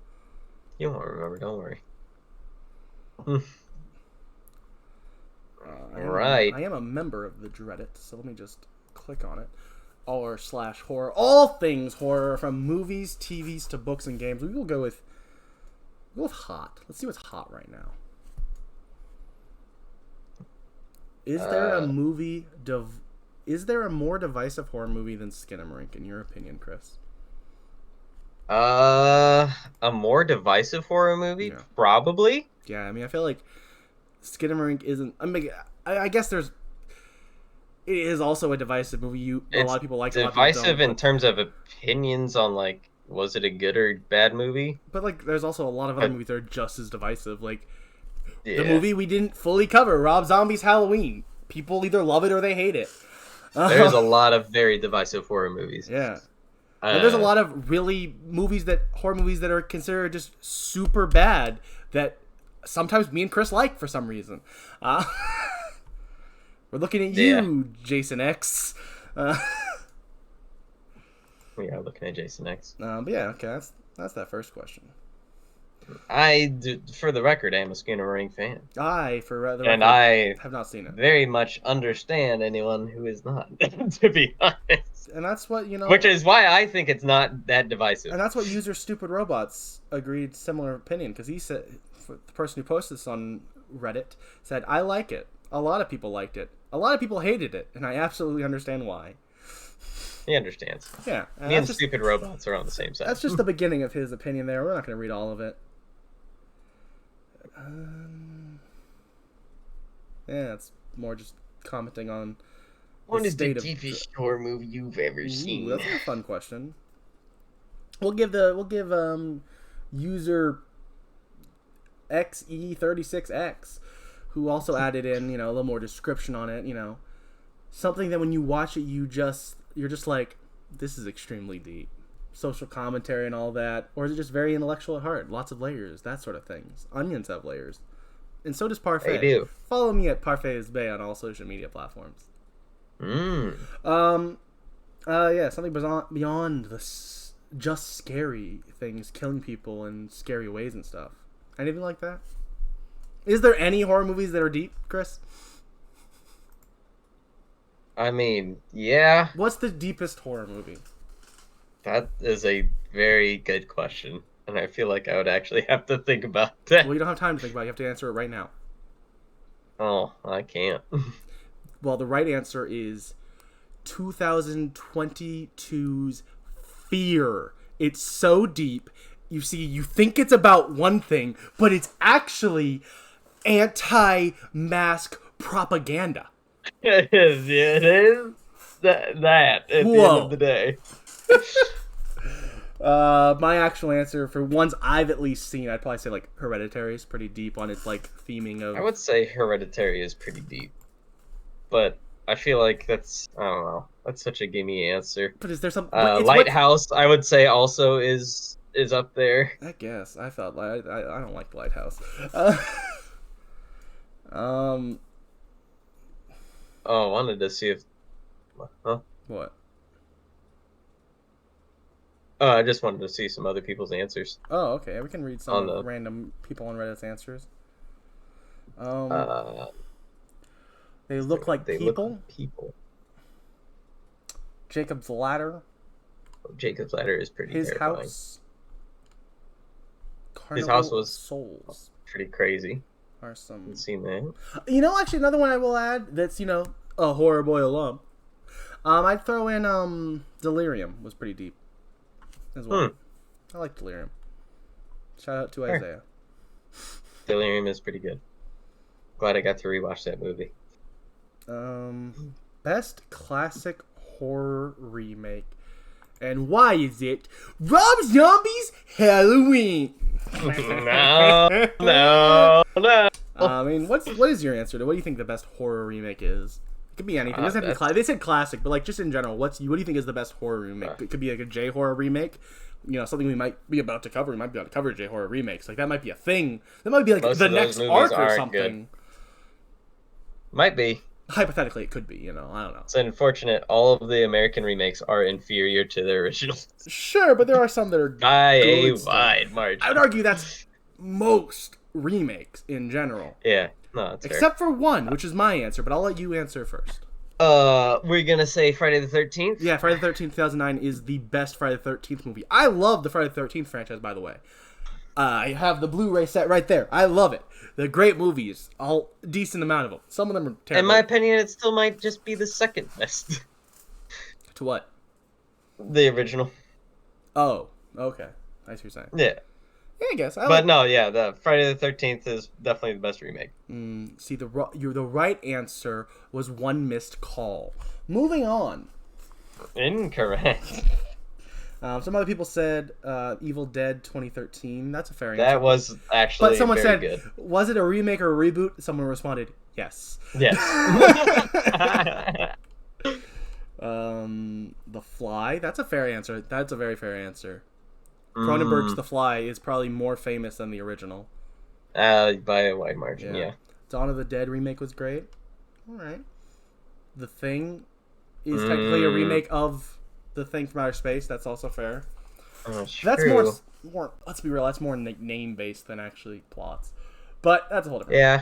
You won't remember, don't worry. Alright. I am a member of the Reddit, so let me just click on it. /horror. All things horror, from movies, TVs to books and games. We will go with hot. Let's see what's hot right now. Is there a movie? Is there a more divisive horror movie than Skinamarink, in your opinion, Chris? A more divisive horror movie? Yeah. Probably. Yeah, I mean, I feel like Skinamarink isn't. I mean, I guess it is also a divisive movie. A lot of people like it. Divisive in terms of opinions on, like, was it a good or bad movie? But, like, there's also a lot of other movies that are just as divisive. Like, yeah. the movie we didn't fully cover, Rob Zombie's Halloween. People either love it or they hate it. There's a lot of very divisive horror movies. Yeah. And there's a lot of really horror movies that are considered just super bad that sometimes me and Chris like for some reason. We're looking at you, Jason X. We are looking at Jason X. But yeah, okay, that's that first question. For the record, I am a Skinamarink fan. And I have not seen it. Very much understand anyone who is not, to be honest. And that's what, Which is why I think it's not that divisive. And that's what user Stupid Robots agreed similar opinion, because he said, the person who posted this on Reddit said, I like it. A lot of people liked it. A lot of people hated it, and I absolutely understand why. He understands. Yeah. Me and Stupid Robots are on the same side. That's just the beginning of his opinion there. We're not going to read all of it. Yeah, it's more just commenting on what is the deepest horror movie you've ever seen? That's a fun question. We'll give user XE36X, who also added in, a little more description on it, something that when you watch it you're just like, this is extremely deep. Social commentary and all that, or is it just very intellectual at heart? Lots of layers, that sort of things. Onions have layers, and so does Parfait. They do. Follow me at Parfait Bay on all social media platforms. Yeah, something beyond the just scary things, killing people in scary ways and stuff. Anything like that? Is there any horror movies that are deep, Chris? I mean, yeah. What's the deepest horror movie? That is a very good question, and I feel like I would actually have to think about that. Well, you don't have time to think about it. You have to answer it right now. Oh, I can't. Well, the right answer is 2022's Fear. It's so deep. You think it's about one thing, but it's actually anti-mask propaganda. It is. That at the end of the day. My actual answer for ones I've at least seen, I'd probably say like Hereditary is pretty deep on its like theming of. I would say Hereditary is pretty deep, but I feel like I don't know. That's such a gimme answer. But is there some Lighthouse? I would say also is up there. I guess I felt like I don't like the Lighthouse. Oh, I wanted to see if. Huh? What? I just wanted to see some other people's answers. Oh, okay. We can read some random people on Reddit's answers. They look like people. Jacob's Ladder. Jacob's Ladder is pretty terrifying. His house was Souls. Pretty crazy. Are some. Haven't seen that. Actually, another one I will add that's a Horror Boy alum. I'd throw in Delirium was pretty deep as well. I like Delirium. Shout out to Isaiah. Delirium is pretty good. Glad I got to rewatch that movie. Best classic horror remake. And why is it Rob Zombie's Halloween? No. I mean, what is your answer to what do you think the best horror remake is? It could be anything. It doesn't have to be they said classic, but like just in general, what do you think is the best horror remake? It could be like a J horror remake. Something we might be about to cover. We might be able to cover J horror remakes. Like that might be a thing. That might be like the next arc or something. Good. Might be. Hypothetically, it could be. I don't know. It's unfortunate. All of the American remakes are inferior to the originals. Sure, but there are some that are by a wide margin. I would argue that's most remakes in general. Yeah, no, that's except for one, which is my answer. But I'll let you answer first. We're gonna say Friday the 13th. Yeah, Friday the 13th, 2009 is the best Friday the 13th movie. I love the Friday the 13th franchise, by the way. I have the Blu-ray set right there. I love it. They're great movies. A decent amount of them. Some of them are terrible. In my opinion, it still might just be the second best. To what? The original. Oh, okay. I see what you're saying. Yeah. Yeah, I guess. The Friday the 13th is definitely the best remake. See, the right answer was One Missed Call. Moving on. Incorrect. Some other people said Evil Dead 2013. That's a fair answer. That was actually but someone said, good. Was it a remake or a reboot? Someone responded, yes. Yes. The Fly. That's a fair answer. That's a very fair answer. Cronenberg's The Fly is probably more famous than the original. By a wide margin, yeah. Dawn of the Dead remake was great. All right. The Thing is technically a remake of The Thing from Outer Space. That's also fair. That's more. Let's be real. That's more name based than actually plots. But that's a whole different. Yeah.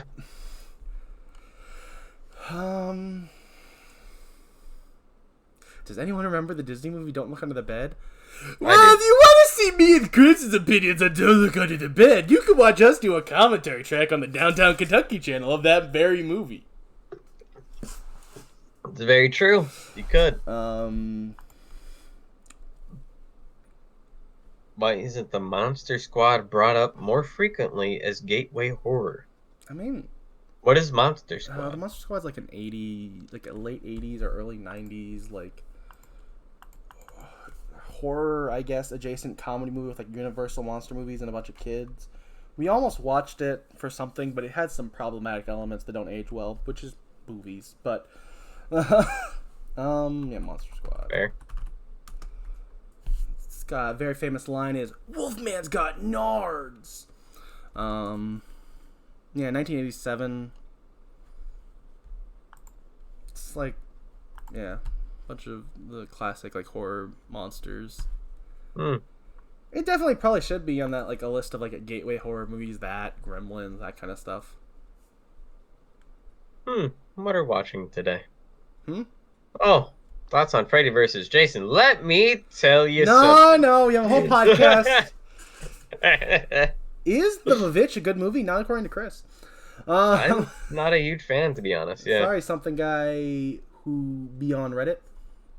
Does anyone remember the Disney movie Don't Look Under the Bed? Well, if you want to see me and Chris's opinions on Don't Look Under the Bed, you can watch us do a commentary track on the Downtown Kentucky channel of that very movie. It's very true. You could. Why isn't the Monster Squad brought up more frequently as gateway horror? I mean, what is Monster Squad? The Monster Squad's like a late 80s or early 90s, like horror, I guess, adjacent comedy movie with like Universal monster movies and a bunch of kids. We almost watched it for something, but it had some problematic elements that don't age well, which is movies. But Monster Squad. Fair. It's got a very famous line is Wolfman's got nards. 1987. It's like, a bunch of the classic like horror monsters. It definitely probably should be on that like a list of like a gateway horror movies. That Gremlins, that kind of stuff. What are we watching today? Oh, thoughts on Freddy versus Jason. Let me tell you something. No, you have a whole podcast. Is The Vavitch a good movie? Not according to Chris. I'm not a huge fan, to be honest. Yeah. Sorry, something guy who be on Reddit.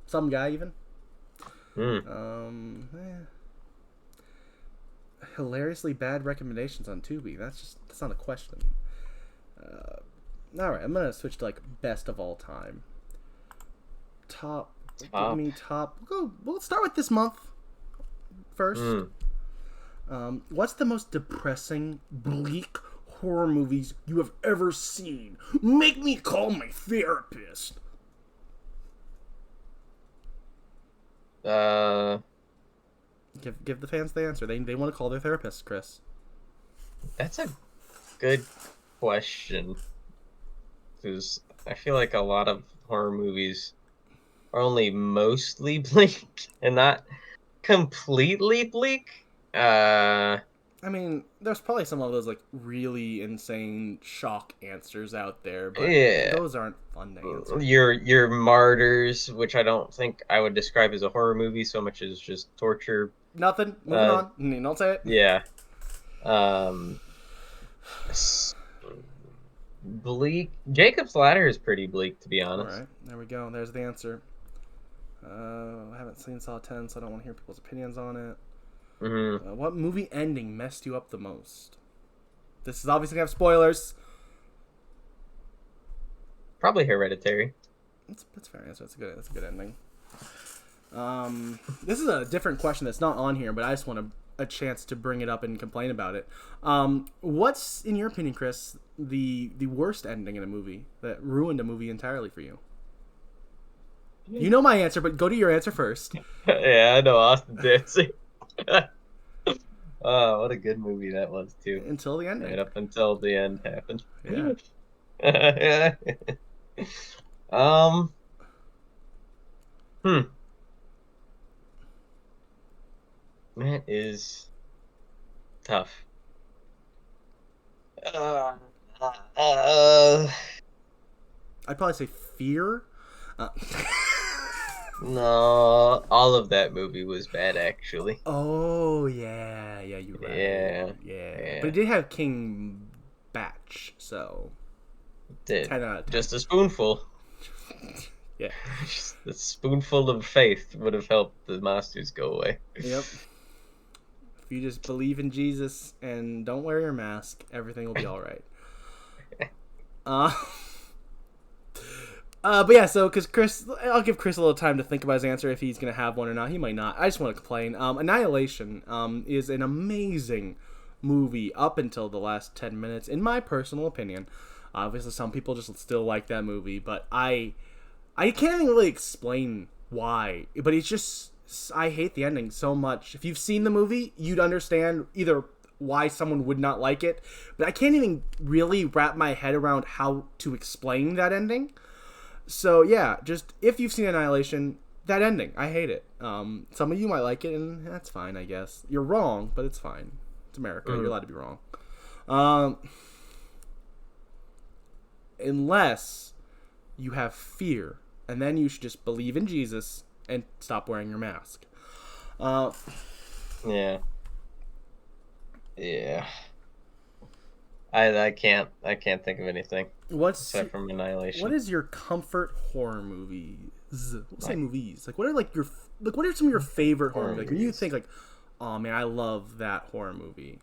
Some guy even. Hilariously bad recommendations on Tubi. That's not a question. All right, I'm gonna switch to like best of all time. Top. Give me top. Let's start with this month first. What's the most depressing, bleak horror movies you have ever seen? Make me call my therapist. Give the fans the answer. They want to call their therapist, Chris. That's a good question. Because I feel like a lot of horror movies are only mostly bleak and not completely bleak. I mean, there's probably some of those like really insane shock answers out there, but those aren't fun to answer. Your Martyrs, which I don't think I would describe as a horror movie so much as just torture. Nothing. Moving on. Don't say it. Yeah. Bleak. Jacob's Ladder is pretty bleak, to be honest. All right, there we go. There's the answer. I haven't seen Saw 10, so I don't want to hear people's opinions on it. What movie ending messed you up the most? This is obviously going to have spoilers. Probably Hereditary. That's fair answer. That's a good ending. This is a different question that's not on here, but I just want a chance to bring it up and complain about it. What's, in your opinion, Chris, the worst ending in a movie that ruined a movie entirely for you? You know my answer, but go to your answer first. Yeah, I know Austin Dancing. Oh, what a good movie that was too. Until the ending. Right up until the end happened. Yeah. That is tough. I'd probably say Fear. No, all of that movie was bad, actually. Oh, yeah, you're right. Yeah. But it did have King Batch, so... It did. 10 out of 10. Just a spoonful. Yeah. Just a spoonful of faith would have helped the monsters go away. Yep. If you just believe in Jesus and don't wear your mask, everything will be alright. But yeah, so, because Chris, I'll give Chris a little time to think about his answer if he's going to have one or not. He might not. I just want to complain. Annihilation is an amazing movie up until the last 10 minutes, in my personal opinion. Obviously, some people just still like that movie, but I I can't even really explain why, but it's just I hate the ending so much. If you've seen the movie, you'd understand either why someone would not like it, but I can't even really wrap my head around how to explain that ending. So yeah, just if you've seen Annihilation, that ending, I hate it. Some of you might like it, and that's fine, I guess. You're wrong, but it's fine. It's America. You're allowed to be wrong. Unless you have fear, and then you should just believe in Jesus and stop wearing your mask. Yeah. I can't think of anything except from Annihilation. What is your comfort horror movies? Let's say movies. Like, what are what are some of your favorite horror movies? Like, when you think like, oh man, I love that horror movie.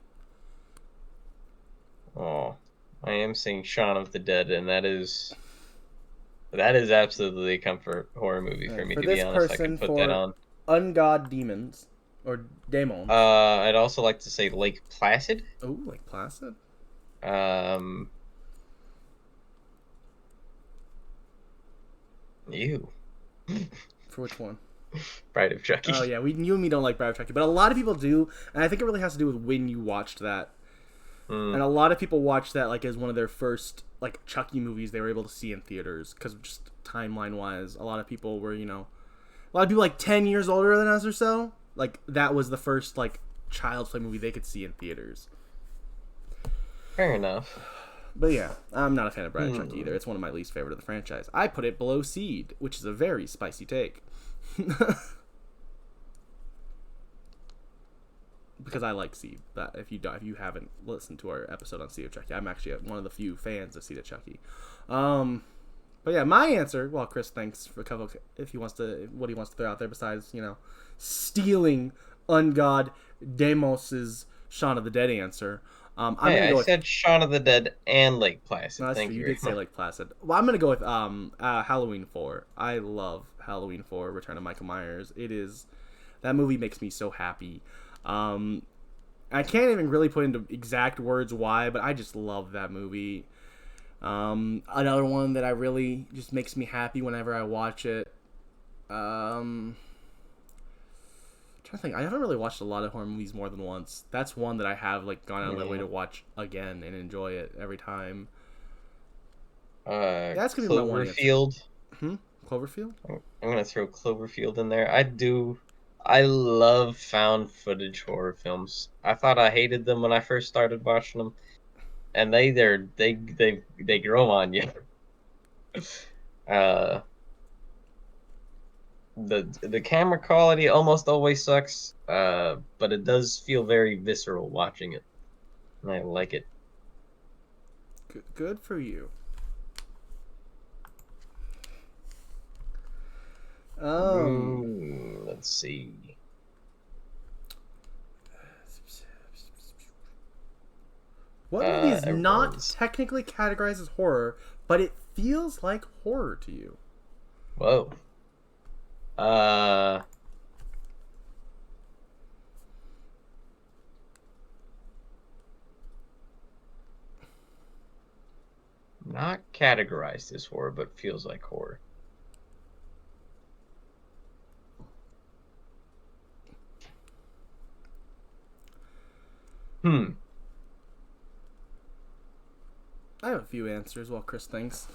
Oh, I am seeing Shaun of the Dead, and that is absolutely a comfort horror movie for me, to be honest. I can put that on. Ungod Demons or Daemons. I'd also like to say Lake Placid. Oh, Lake Placid. You. For which one? Bride of Chucky. Oh yeah, you and me don't like Bride of Chucky, but a lot of people do, and I think it really has to do with when you watched that. And a lot of people watched that like as one of their first like Chucky movies they were able to see in theaters, because just timeline wise, a lot of people were, a lot of people like 10 years older than us or so, like that was the first like Child's Play movie they could see in theaters. Fair enough. But yeah, I'm not a fan of Bride of Chucky either. It's one of my least favorite of the franchise. I put it below Seed, which is a very spicy take. Because I like Seed. But if you haven't listened to our episode on Seed of Chucky, I'm actually one of the few fans of Seed of Chucky. But yeah, my answer. Well, Chris thanks for if he wants to what he wants to throw out there besides stealing Ungod Demos's Shaun of the Dead answer. I said Shaun of the Dead and Lake Placid. No, Thank you. You did say Lake Placid. Well, I'm gonna go with Halloween 4. I love Halloween 4: Return of Michael Myers. That movie makes me so happy. I can't even really put into exact words why, but I just love that movie. Another one that I really just makes me happy whenever I watch it. I'm trying to think. I haven't really watched a lot of horror movies more than once. That's one that I have like gone out of my way to watch again and enjoy it every time. That's gonna be my one answer. Cloverfield. Cloverfield? I'm gonna throw Cloverfield in there. I love found footage horror films. I thought I hated them when I first started watching them, and they grow on you. The camera quality almost always sucks, but it does feel very visceral watching it, and I like it. Good for you. Let's see. What movie is not technically categorized as horror, but it feels like horror to you? Whoa. Not categorized as horror, but feels like horror. I have a few answers while Chris thinks.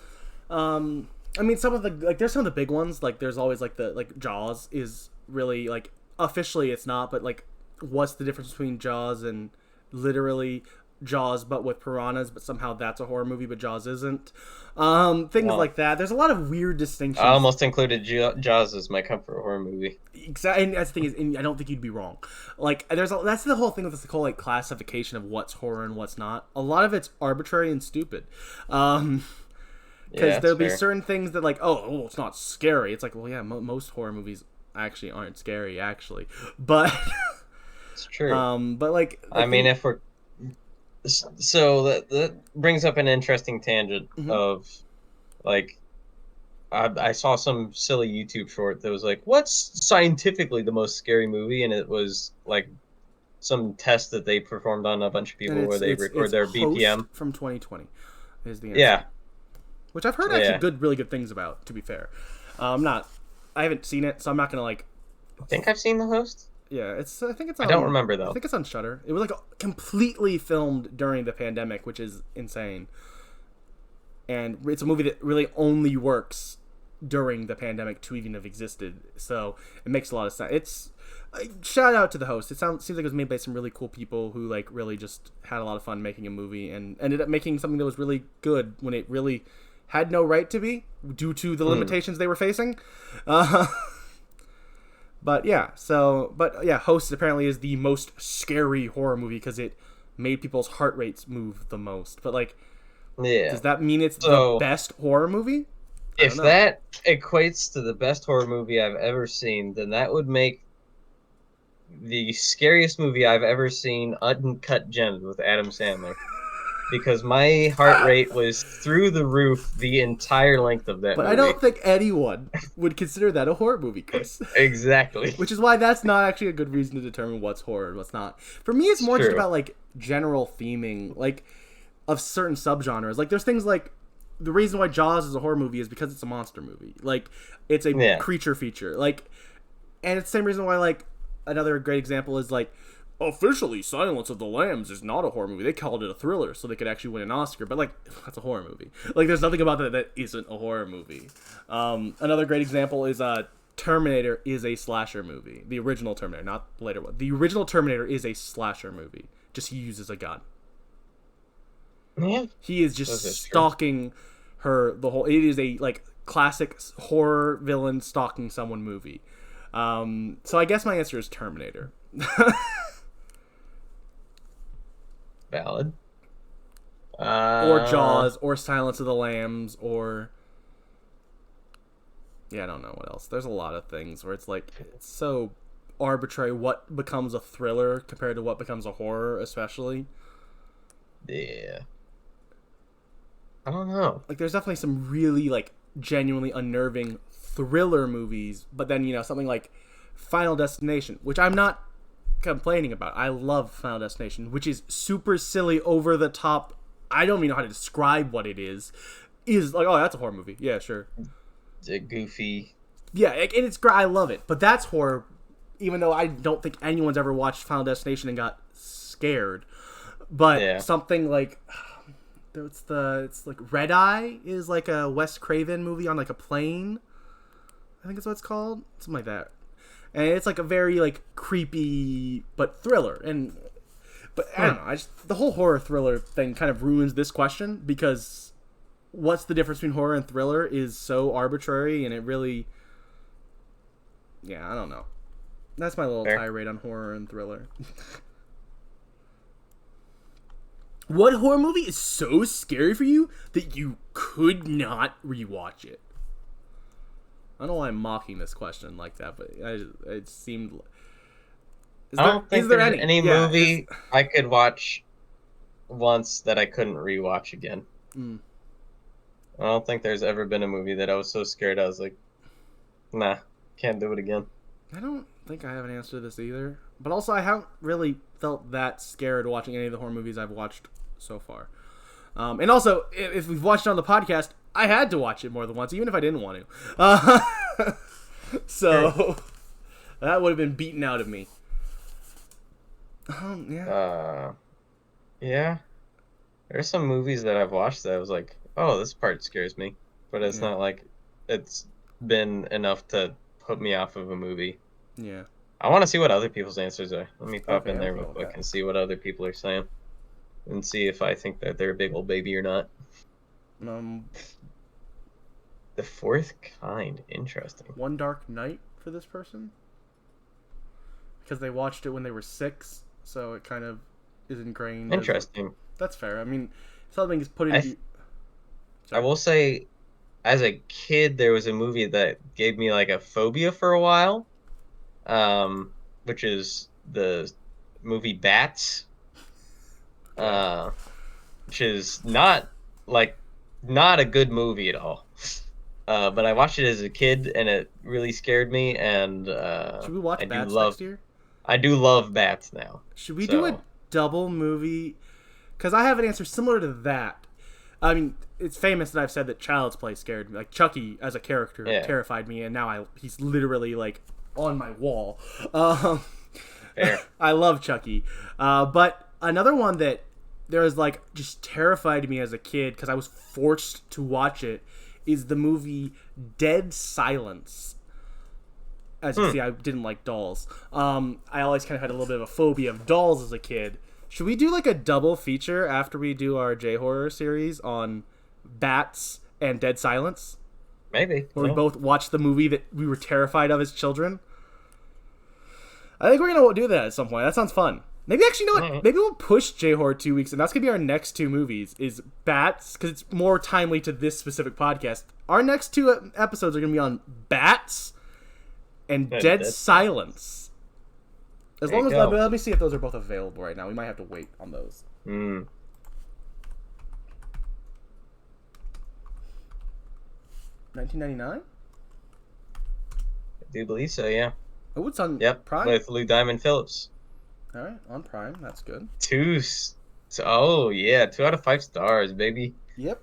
I mean, some of the there's some of the big ones. Like, there's always like Jaws is really like officially it's not, but like, what's the difference between Jaws and literally Jaws but with piranhas? But somehow that's a horror movie, but Jaws isn't. Things like that. There's a lot of weird distinctions. I almost included Jaws as my comfort horror movie. Exactly, and that's the thing is, and I don't think you'd be wrong. Like, that's the whole thing with this whole like classification of what's horror and what's not. A lot of it's arbitrary and stupid. Because there'll be certain things that like, oh, it's not scary. It's like, well, yeah, most horror movies actually aren't scary, actually. But it's true. But like, I mean, if we're so that brings up an interesting tangent of like, I saw some silly YouTube short that was like, what's scientifically the most scary movie? And it was like some test that they performed on a bunch of people where they record their BPM. From 2020 is the answer. Yeah. Which I've heard actually really good things about, to be fair. I haven't seen it, so I'm not gonna like. I think I've seen The Host. Yeah, I think it's I on. don't remember I though. think it's on Shudder. It was like completely filmed during the pandemic, which is insane. And it's a movie that really only works during the pandemic to even have existed. So it makes a lot of sense. It's shout out to The Host. Seems like it was made by some really cool people who like really just had a lot of fun making a movie and ended up making something that was really good when it really had no right to be due to the limitations they were facing. But yeah, Host apparently is the most scary horror movie because it made people's heart rates move the most. But like, Yeah. does that mean it's the best horror movie? If that equates to the best horror movie I've ever seen, then that would make the scariest movie I've ever seen Uncut Gems with Adam Sandler. Because my heart rate was through the roof the entire length of that movie. But I don't think anyone would consider that a horror movie, Chris. Exactly. Which is why that's not actually a good reason to determine what's horror and what's not. For me, it's more just about like general theming, like of certain subgenres. Like there's things like the reason why Jaws is a horror movie is because it's a monster movie. Like it's a creature feature. Like, and it's the same reason why like another great example is like officially Silence of the Lambs is not a horror movie. They called it a thriller so they could actually win an Oscar. But like that's a horror movie. Like there's nothing about that isn't a horror movie. Another great example is Terminator is a slasher movie. The original Terminator, not the later one. The original Terminator is a slasher movie. Just he uses a gun. Yeah. He is just stalking her the whole. It is a like classic horror villain stalking someone movie. So I guess my answer is Terminator. Valid. Or Jaws, or Silence of the Lambs, or I don't know what else. There's a lot of things where it's like it's so arbitrary what becomes a thriller compared to what becomes a horror, especially. Yeah. I don't know. Like there's definitely some really like genuinely unnerving thriller movies, but then something like Final Destination, which I'm not complaining about. I love Final Destination, which is super silly, over the top. I don't even know how to describe what it is. Is like, oh, that's a horror movie. Yeah, sure. It's goofy. Yeah, and it's great. I love it, but that's horror. Even though I don't think anyone's ever watched Final Destination and got scared, but something like it's like Red Eye is like a Wes Craven movie on like a plane. I think that's what it's called, something like that. And it's like a very like creepy but thriller. But I don't know. The whole horror thriller thing kind of ruins this question because what's the difference between horror and thriller is so arbitrary, and it really, I don't know. That's my little tirade on horror and thriller. What horror movie is so scary for you that you could not rewatch it? I don't know why I'm mocking this question like that, but it seemed. I don't think there's any movie I could watch once that I couldn't rewatch again. I don't think there's ever been a movie that I was so scared I was like, nah, can't do it again. I don't think I have an answer to this either. But also, I haven't really felt that scared watching any of the horror movies I've watched so far. And also, if we've watched it on the podcast, I had to watch it more than once, even if I didn't want to. So that would have been beaten out of me. Yeah. There's some movies that I've watched that I was like, oh, this part scares me. But it's not like it's been enough to put me off of a movie. Yeah. I want to see what other people's answers are. Let me pop in there real quick and see what other people are saying. And see if I think that they're a big old baby or not. The Fourth Kind. Interesting. One Dark Night for this person? Because they watched it when they were 6, so it kind of is ingrained. Interesting. That's fair. I mean, something is put into... I will say, as a kid, there was a movie that gave me like a phobia for a while, which is the movie Bats, which is not a good movie at all. But I watched it as a kid, and it really scared me. And should we watch Bats next year? I do love Bats now. Should we do a double movie? Because I have an answer similar to that. I mean, it's famous that I've said that Child's Play scared me. Like Chucky as a character terrified me, and now he's literally like on my wall. Fair. I love Chucky, but another one that there was like just terrified me as a kid because I was forced to watch it is the movie Dead Silence. As you can see, I didn't like dolls. I always kind of had a little bit of a phobia of dolls as a kid. Should we do like a double feature after we do our J-horror series on Bats and Dead Silence? Maybe. Where we both watched the movie that we were terrified of as children? I think we're going to do that at some point. That sounds fun. Maybe actually, you know what? Maybe we'll push J-horror 2 weeks, and that's going to be our next 2 movies, is Bats, because it's more timely to this specific podcast. Our next 2 episodes are going to be on Bats and Dead Silence. As long as let me see if those are both available right now. We might have to wait on those. 1999? I do believe so, yeah. Oh, it's on Prime? With Lou Diamond Phillips. All right, on Prime. That's good. 2 out of 5 stars, baby. Yep.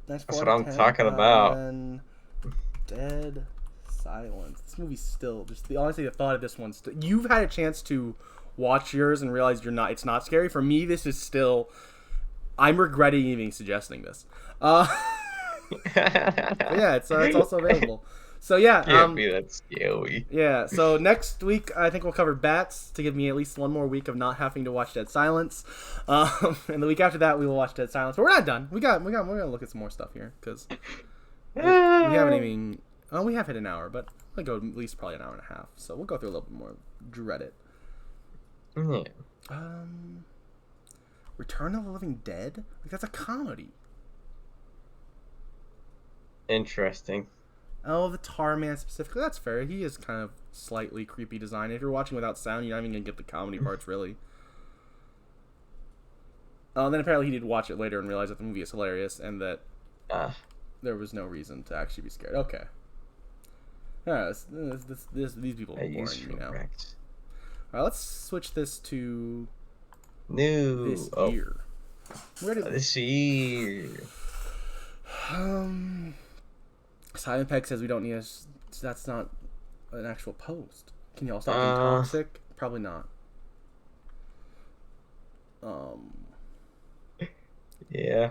That's what I'm talking about. And Dead Silence. This movie's still just honestly the thought of this one. You've had a chance to watch yours and realize it's not scary. For me, this is still. I'm regretting even suggesting this. Yeah, it's also available. So yeah, can't be that scary. Yeah, so next week I think we'll cover Bats to give me at least one more week of not having to watch Dead Silence, and the week after that we will watch Dead Silence. But we're not done. We're gonna look at some more stuff here because we haven't even. Oh, we have hit an hour, but we'll go at least probably an hour and a half. So we'll go through a little bit more. Dread it. Yeah. Return of the Living Dead? Like that's a comedy. Interesting. Oh, the Tar Man specifically. That's fair. He is kind of slightly creepy design. If you're watching without sound, you're not even gonna get the comedy parts really. And then apparently he did watch it later and realize that the movie is hilarious and that there was no reason to actually be scared. Okay. Yeah, these people are boring me now. All right, let's switch this to this year. This year. Simon Pegg says we don't need us. That's not an actual post. Can y'all stop being toxic? Probably not. Yeah.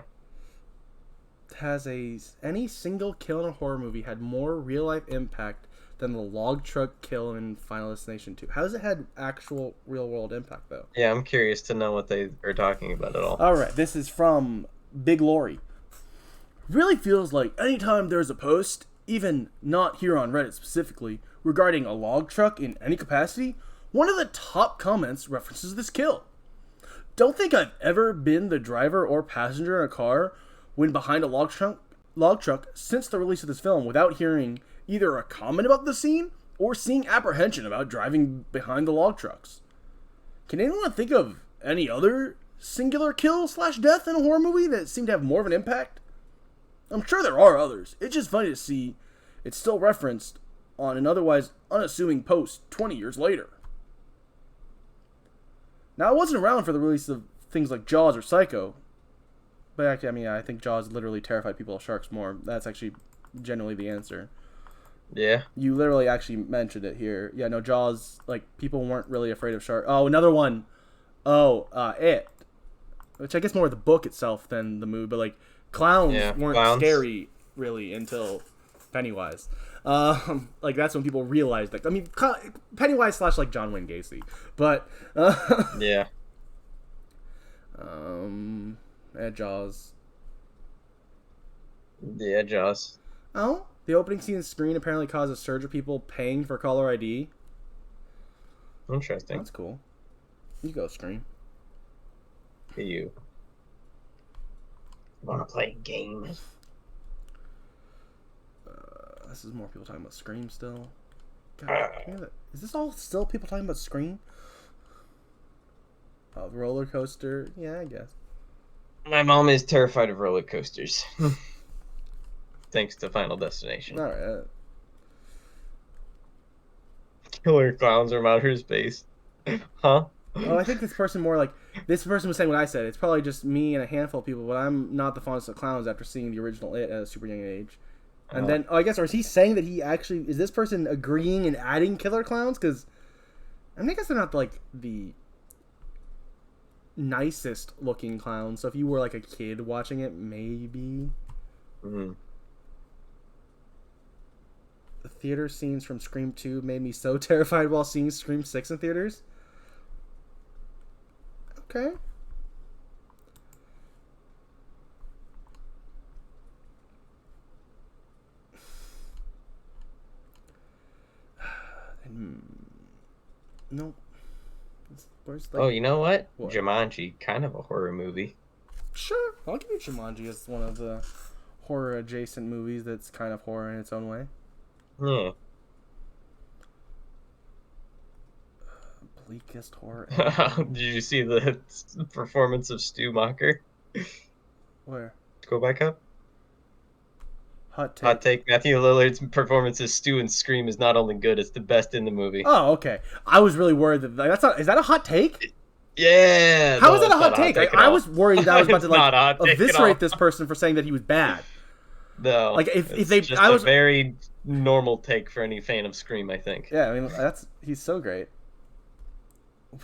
Has any single kill in a horror movie had more real life impact than the log truck kill in Final Destination 2? How has it had actual real world impact though? Yeah, I'm curious to know what they are talking about at all. All right, this is from Big Lori. Really feels like anytime there's a post, even not here on Reddit specifically, regarding a log truck in any capacity, one of the top comments references this kill. Don't think I've ever been the driver or passenger in a car when behind a log truck since the release of this film without hearing either a comment about the scene or seeing apprehension about driving behind the log trucks. Can anyone think of any other singular kill/death in a horror movie that seemed to have more of an impact? I'm sure there are others. It's just funny to see it's still referenced on an otherwise unassuming post 20 years later. Now, I wasn't around for the release of things like Jaws or Psycho, but actually, I mean, I think Jaws literally terrified people of sharks more. That's actually genuinely the answer. Yeah. You literally actually mentioned it here. Yeah, no, Jaws, like, people weren't really afraid of sharks. Oh, another one. It. Which I guess more the book itself than the movie, but, like, clowns weren't scary, really, until Pennywise. Like, that's when people realized, like, I mean, Pennywise / like, John Wayne Gacy. But, yeah. Jaws. Yeah, Jaws. Oh, the opening scene Screen apparently caused a surge of people paying for caller ID. Interesting. That's cool. You go, Screen. Hey, you. Want to play a game? This is more people talking about Scream still. God, is this all still people talking about Scream? Roller coaster? Yeah, I guess. My mom is terrified of roller coasters. Thanks to Final Destination. Alright. Killer clowns from outer space. Huh? Oh, I think this person more like, This person was saying what I said. It's probably just me and a handful of people, but I'm not the fondest of clowns after seeing the original It at a super young age. And then, I guess, or is he saying that he actually, is this person agreeing and adding killer clowns? Because, I mean, I guess they're not, like, the nicest looking clowns. So if you were, like, a kid watching it, maybe. Mm-hmm. The theater scenes from Scream 2 made me so terrified while seeing Scream 6 in theaters. Okay. Nope. Where's the... Oh, you know what? What? Jumanji, kind of a horror movie. Sure. I'll give you Jumanji as one of the horror adjacent movies that's kind of horror in its own way. Yeah. Bleakest horror. Did you see the performance of Stu Macher? Where? Go back up. Hot take. Hot take. Matthew Lillard's performance as Stu in Scream is not only good, it's the best in the movie. Oh, okay. I was really worried that that's not. Is that a hot take? Yeah. How is that a hot take? I was worried that I was about to like eviscerate this person for saying that he was bad. No. Like if they, just I was a very normal take for any fan of Scream, I think. Yeah, I mean he's so great.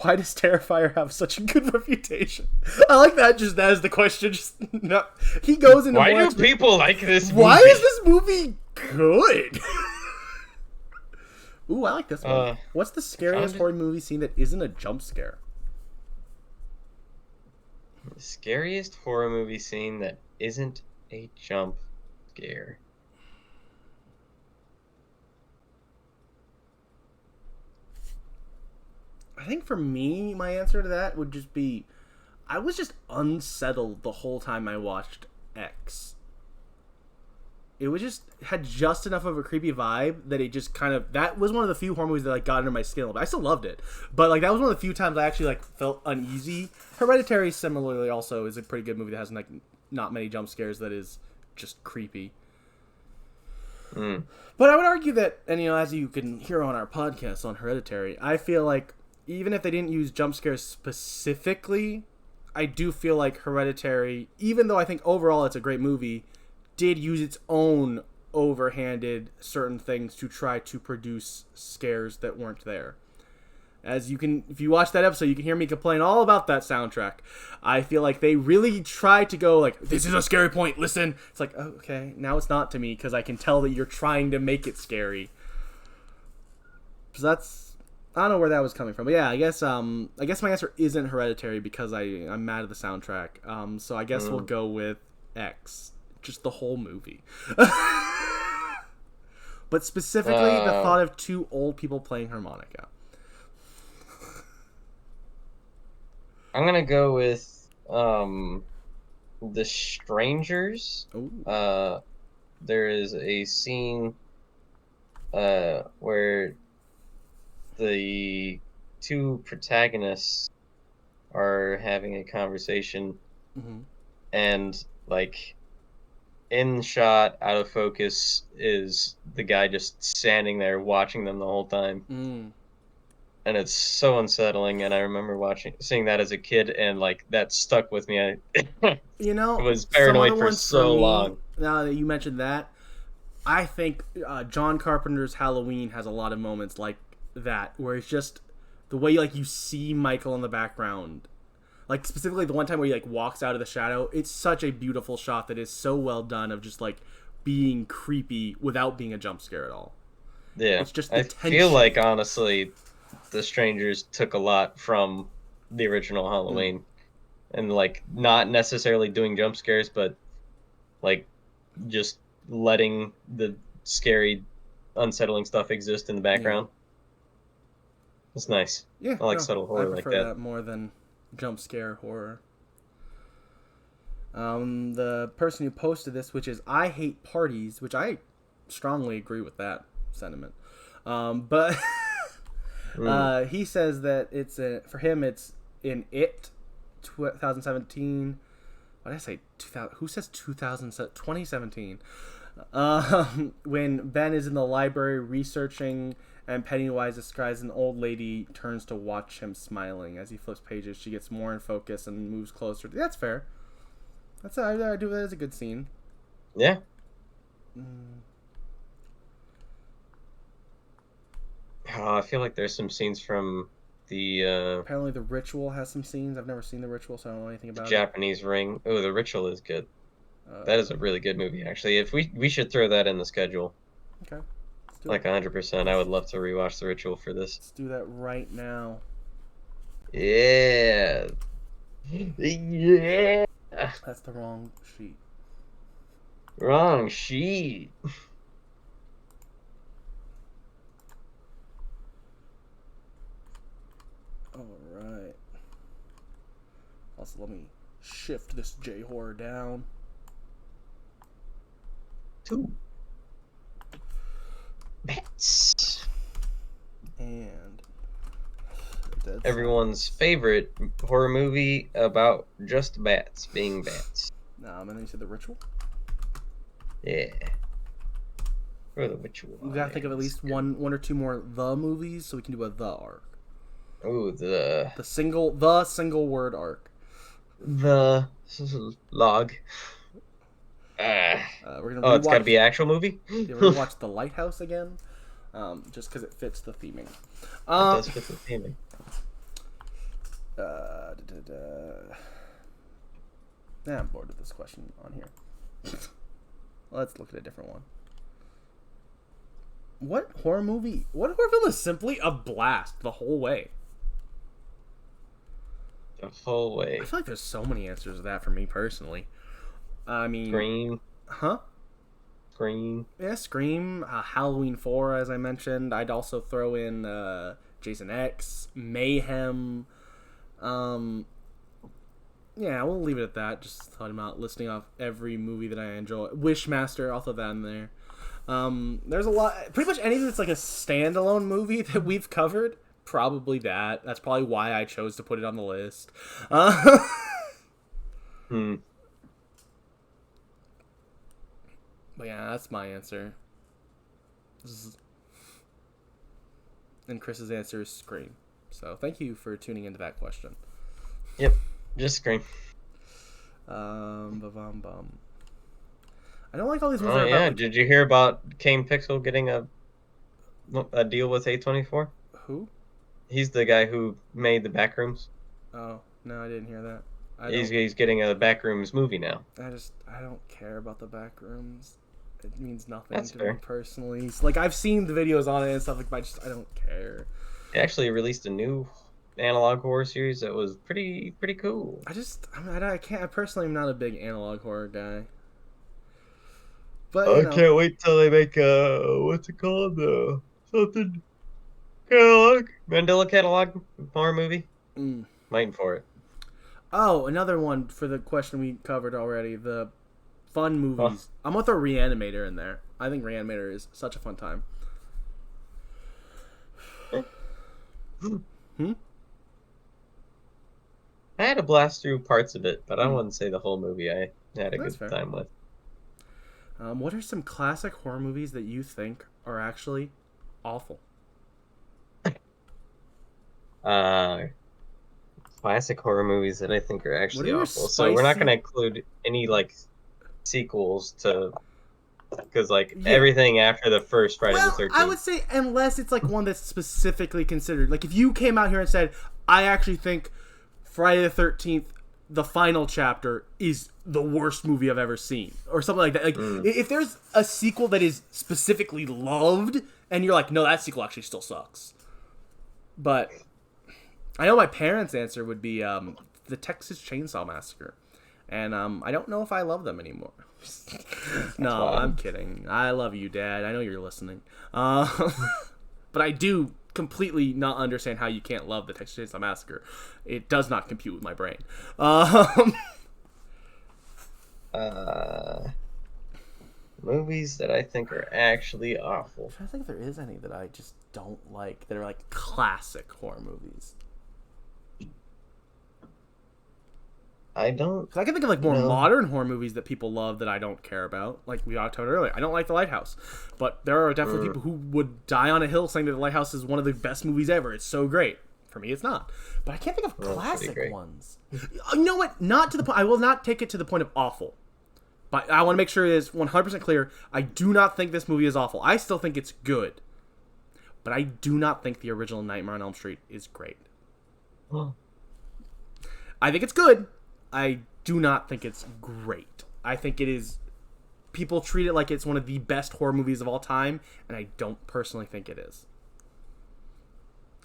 Why does Terrifier have such a good reputation? I like that. Just as the question. Just no, he goes into. Why do people like this movie? Why is this movie good? Ooh, I like this one. What's the scariest horror movie scene that isn't a jump scare? The scariest horror movie scene that isn't a jump scare. I think for me, my answer to that would just be, I was just unsettled the whole time I watched X. It was just, had just enough of a creepy vibe that it just kind of, that was one of the few horror movies that like got under my skin. But I still loved it. But like that was one of the few times I actually like felt uneasy. Hereditary similarly also is a pretty good movie that has like not many jump scares that is just creepy. But I would argue that, and you know, as you can hear on our podcast on Hereditary, I feel like even if they didn't use jump scares specifically, I do feel like Hereditary, even though I think overall it's a great movie, did use its own overhanded certain things to try to produce scares that weren't there. As you can, if you watch that episode, you can hear me complain all about that soundtrack. I feel like they really tried to go like, this is a scary point, listen. It's like, oh, okay, now it's not to me because I can tell that you're trying to make it scary. So that's, I don't know where that was coming from. But yeah, I guess my answer isn't Hereditary because I'm mad at the soundtrack. So I guess we'll go with X. Just the whole movie. But specifically the thought of two old people playing harmonica. I'm going to go with The Strangers. There is a scene where the two protagonists are having a conversation, and like in shot, out of focus, is the guy just standing there watching them the whole time. And it's so unsettling, and I remember seeing that as a kid, and like that stuck with me. I was paranoid for so long. Now that you mentioned that, I think John Carpenter's Halloween has a lot of moments like that, where it's just the way you see Michael in the background, like specifically the one time where he like walks out of the shadow. It's such a beautiful shot that is so well done of just like being creepy without being a jump scare at all. Yeah, it's just I feel like honestly, The Strangers took a lot from the original Halloween, and like not necessarily doing jump scares, but like just letting the scary, unsettling stuff exist in the background. It's nice. Yeah, I like subtle horror like that. I prefer that more than jump scare horror. The person who posted this, which is I hate parties, which I strongly agree with that sentiment. But he says that for him it's in It 2017. What did I say? 2000? Who says 2017? When Ben is in the library researching And Pennywise describes an old lady turns to watch him smiling. As he flips pages, she gets more in focus and moves closer. That's fair. I do that as a good scene. Yeah. Oh, I feel like there's some scenes from the Apparently The Ritual has some scenes. I've never seen The Ritual, so I don't know anything about Japanese Ring. Oh, The Ritual is good. it. That is a really good movie, actually. If we should throw that in the schedule. Okay. Let's do Like it. 100%. I would love to rewatch The Ritual for this. Let's do that right now. Yeah. Yeah. That's the wrong sheet. Wrong sheet. Alright. Also, let me shift this J-horror down. 2 bats. And everyone's favorite horror movie about just bats being bats. And then you said The Ritual? Yeah. Or The Ritual. We gotta think of at least one or two more the movies so we can do a the arc. Oh, the single word arc. The log. We're gonna it's gotta be an actual movie? Yeah, we're gonna watch The Lighthouse again. Just because it fits the theming. It does fit the theming. Nah, I'm bored with this question on here. Let's look at a different one. What horror film is simply a blast the whole way? The whole way. I feel like there's so many answers to that for me personally. I mean... Scream. Huh? Scream. Yeah, Scream. Halloween 4, as I mentioned. I'd also throw in Jason X. Mayhem. Yeah, we'll leave it at that. Just talking about listing off every movie that I enjoy. Wishmaster, I'll throw that in there. There's a lot. Pretty much anything that's like a standalone movie that we've covered. Probably that. That's probably why I chose to put it on the list. But yeah, that's my answer. And Chris's answer is Scream. So thank you for tuning into that question. Yep, just Scream. I don't like all these ones. Oh yeah, did you hear about Kane Pixel getting a deal with A24? Who? He's the guy who made the Backrooms. Oh no, I didn't hear that. He's getting a Backrooms movie now. I don't care about the Backrooms. It means nothing That's to fair. me personally. Like I've seen the videos on it and stuff like, but I don't care. They actually released a new analog horror series that was pretty cool. I can't. I personally am not a big analog horror guy. But I can't wait till they make what's it called? Something catalog, Mandela catalog horror movie. Waiting for it. Oh, another one for the question we covered already. The fun movies. I'm gonna throw Reanimator in there. I think Reanimator is such a fun time. I had a blast through parts of it, but I wouldn't say the whole movie I had a good time with. What are some classic horror movies that you think are actually awful? Classic horror movies that I think are actually awful. So we're not going to include any like sequels to, because everything after the first Friday the 13th. I would say unless it's like one that's specifically considered. Like if you came out here and said, I actually think Friday the 13th, the final chapter, is the worst movie I've ever seen, or something like that. Like if there's a sequel that is specifically loved, and you're like, no, that sequel actually still sucks. But I know my parents' answer would be the Texas Chainsaw Massacre, and I don't know if I love them anymore. No, I'm kidding. I love you, Dad. I know you're listening. But I do completely not understand how you can't love the Texas Chainsaw Massacre. It does not compute with my brain. Movies that I think are actually awful. I think if there is any that I just don't like that are like classic horror movies. I don't 'Cause I can think of like more know. modern horror movies that people love that I don't care about. Like we talked about earlier, I don't like The Lighthouse, but there are definitely people who would die on a hill saying that The Lighthouse is one of the best movies ever. It's so great. For me, it's not. But I can't think of classic ones. You know what? Not to the point. I will not take it to the point of awful. But I want to make sure it is 100% clear. I do not think this movie is awful. I still think it's good. But I do not think the original Nightmare on Elm Street is great. I think it's good. I do not think it's great. I think it is... People treat it like it's one of the best horror movies of all time, and I don't personally think it is.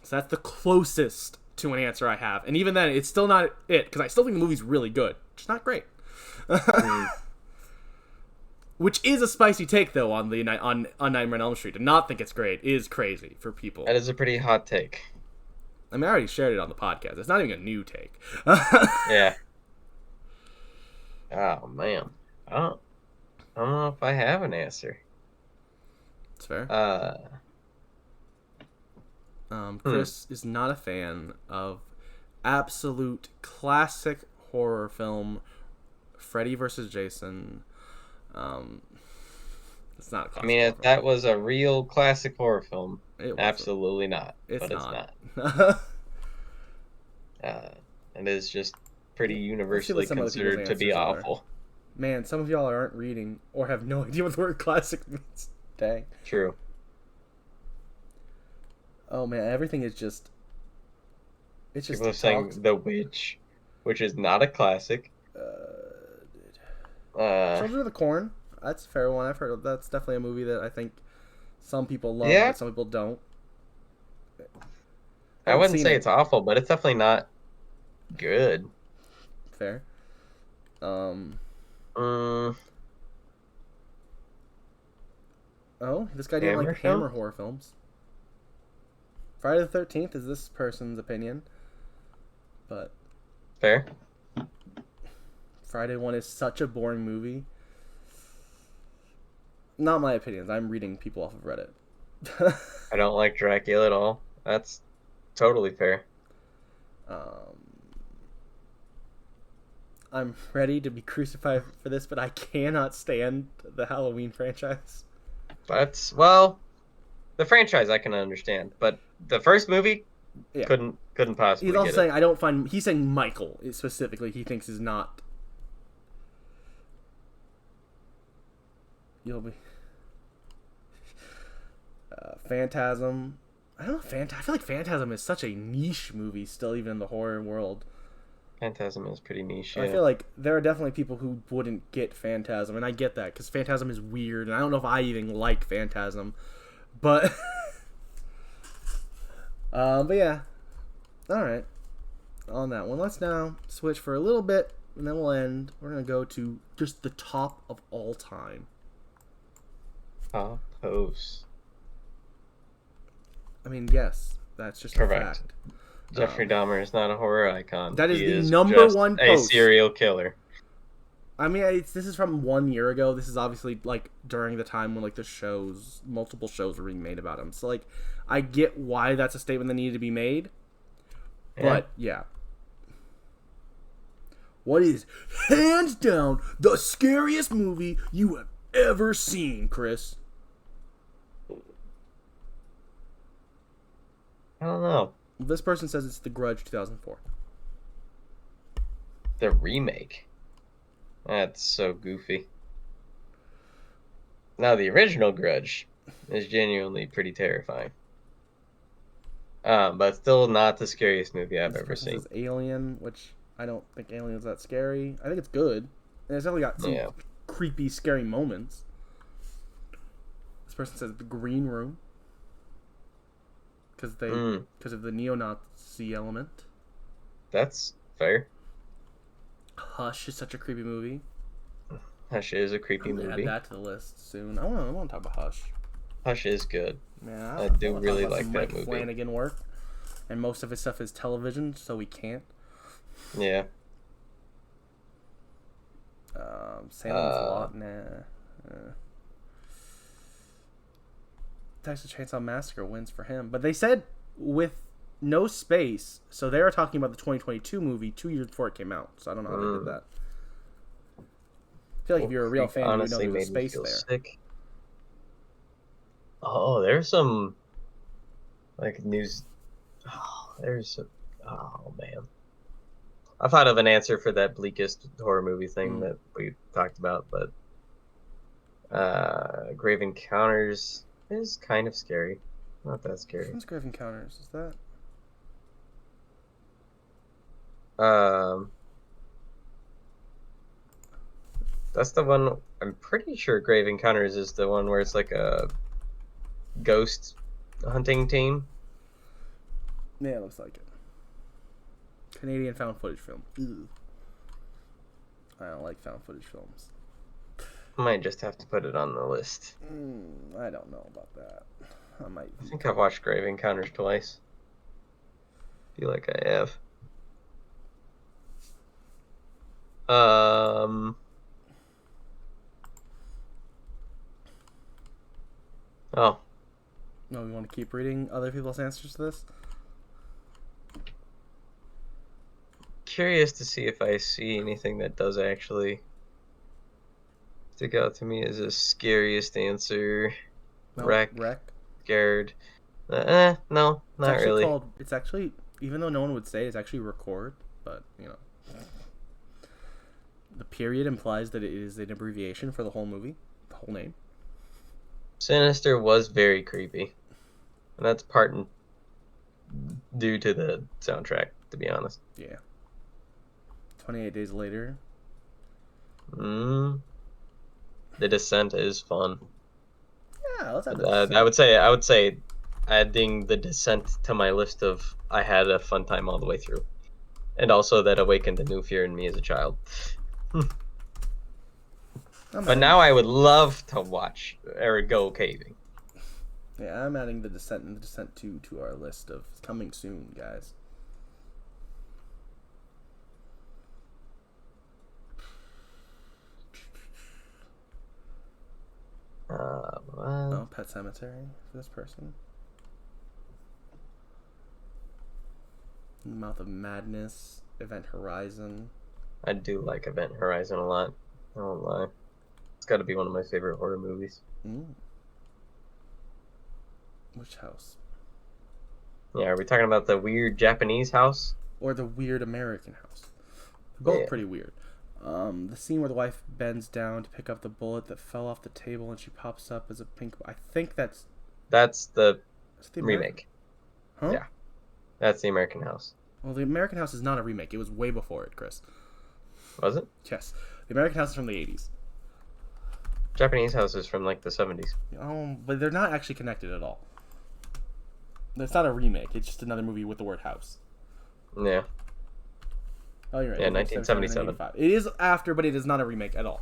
So that's the closest to an answer I have. And even then, it's still not it, because I still think the movie's really good. Just not great. Which is a spicy take, though, on Nightmare on Elm Street. To not think it's great is crazy for people. That is a pretty hot take. I mean, I already shared it on the podcast. It's not even a new take. Yeah. Oh, man. I don't know if I have an answer. It's fair. Chris is not a fan of absolute classic horror film Freddy vs. Jason. It's not a classic. I mean, if that was a real classic horror film, absolutely not. It's not. It's not. It is just pretty universally considered to be awful. Man, some of y'all aren't reading or have no idea what the word classic means. Dang. True. Oh man, everything is just... It's just... People are saying The Witch, which is not a classic. Children of the Corn. That's a fair one. I've heard that's definitely a movie that I think some people love, but some people don't. I wouldn't say it's awful, but it's definitely not good. Fair. Oh, this guy didn't like Hammer horror films. Friday the 13th is this person's opinion. But fair. Friday 1 is such a boring movie. Not my opinions. I'm reading people off of Reddit. I don't like Dracula at all. That's totally fair. I'm ready to be crucified for this, but I cannot stand the Halloween franchise. The franchise I can understand, but the first movie couldn't possibly. He's also saying he's saying Michael specifically he thinks is not. You'll be Phantasm. I don't know. I feel like Phantasm is such a niche movie still, even in the horror world. Phantasm is pretty niche. I feel like there are definitely people who wouldn't get Phantasm, and I get that because Phantasm is weird, and I don't know if I even like Phantasm, but but yeah, all right. On that one, let's now switch for a little bit, and then we'll end. We're gonna go to just the top of all time. Top host. I mean, yes, that's just correct. A fact. Jeffrey Dahmer is not a horror icon. That is the number one post. A serial killer. I mean, this is from 1 year ago. This is obviously like during the time when like multiple shows were being made about him. So like, I get why that's a statement that needed to be made. Yeah. But yeah, what is hands down the scariest movie you have ever seen, Chris? I don't know. This person says it's The Grudge 2004. The remake? That's so goofy. Now, the original Grudge is genuinely pretty terrifying. But still not the scariest movie I've ever seen. This is Alien, which I don't think Alien is that scary. I think it's good. And it's definitely got some creepy, scary moments. This person says The Green Room. Because of the neo-Nazi element. That's fair. Hush is such a creepy movie. Hush is a creepy movie. Add that to the list soon. I want to talk about Hush. Hush is good. Man, I do really like that movie. Flanagan work, and most of his stuff is television, so we can't. Yeah. Salem's Lot, nah. Texas Chainsaw Massacre wins for him, but they said with no space. So they are talking about the 2022 movie 2 years before it came out. So I don't know how they did that. I feel like if you're a real fan, you know honestly there's a made me space feel there. sick. Oh, there's some like news. Oh man. I thought of an answer for that bleakest horror movie thing that we talked about, but Grave Encounters is kind of scary. Not that scary. What's Grave Encounters? Is that? That's the one. I'm pretty sure Grave Encounters is the one where it's like a ghost hunting team. Yeah, it looks like it. Canadian found footage film. Ew. I don't like found footage films. Might just have to put it on the list. I don't know about that. I think I've watched Grave Encounters twice. Feel like I have. Oh. No, we want to keep reading other people's answers to this? Curious to see if I see anything that does actually stick out to me as a scariest answer. No, Wreck. Scared. No, not really. It's actually, even though no one would say, it's actually Record, but, the period implies that it is an abbreviation for the whole movie, the whole name. Sinister was very creepy. And that's due to the soundtrack, to be honest. Yeah. 28 Days Later. The Descent is fun. Yeah, let's have that. I would say adding The Descent to my list of I had a fun time all the way through. And also that awakened a new fear in me as a child. But now I would love to watch or go caving. Yeah, I'm adding The Descent and The Descent 2 to our list of coming soon, guys. Pet Cemetery for this person. Mouth of Madness, Event Horizon. I do like Event Horizon a lot. I won't lie. It's got to be one of my favorite horror movies. Which house? Yeah, are we talking about the weird Japanese house? Or the weird American house? Both pretty weird. The scene where the wife bends down to pick up the bullet that fell off the table and she pops up as a pink... I think that's the the remake. Huh? Yeah. That's the American House. Well, the American House is not a remake. It was way before it, Chris. Was it? Yes. The American House is from the 80s. Japanese House is from like the 70s. Oh, but they're not actually connected at all. It's not a remake. It's just another movie with the word house. Yeah. Oh, you're right. Yeah, 1977. It is after, but it is not a remake at all.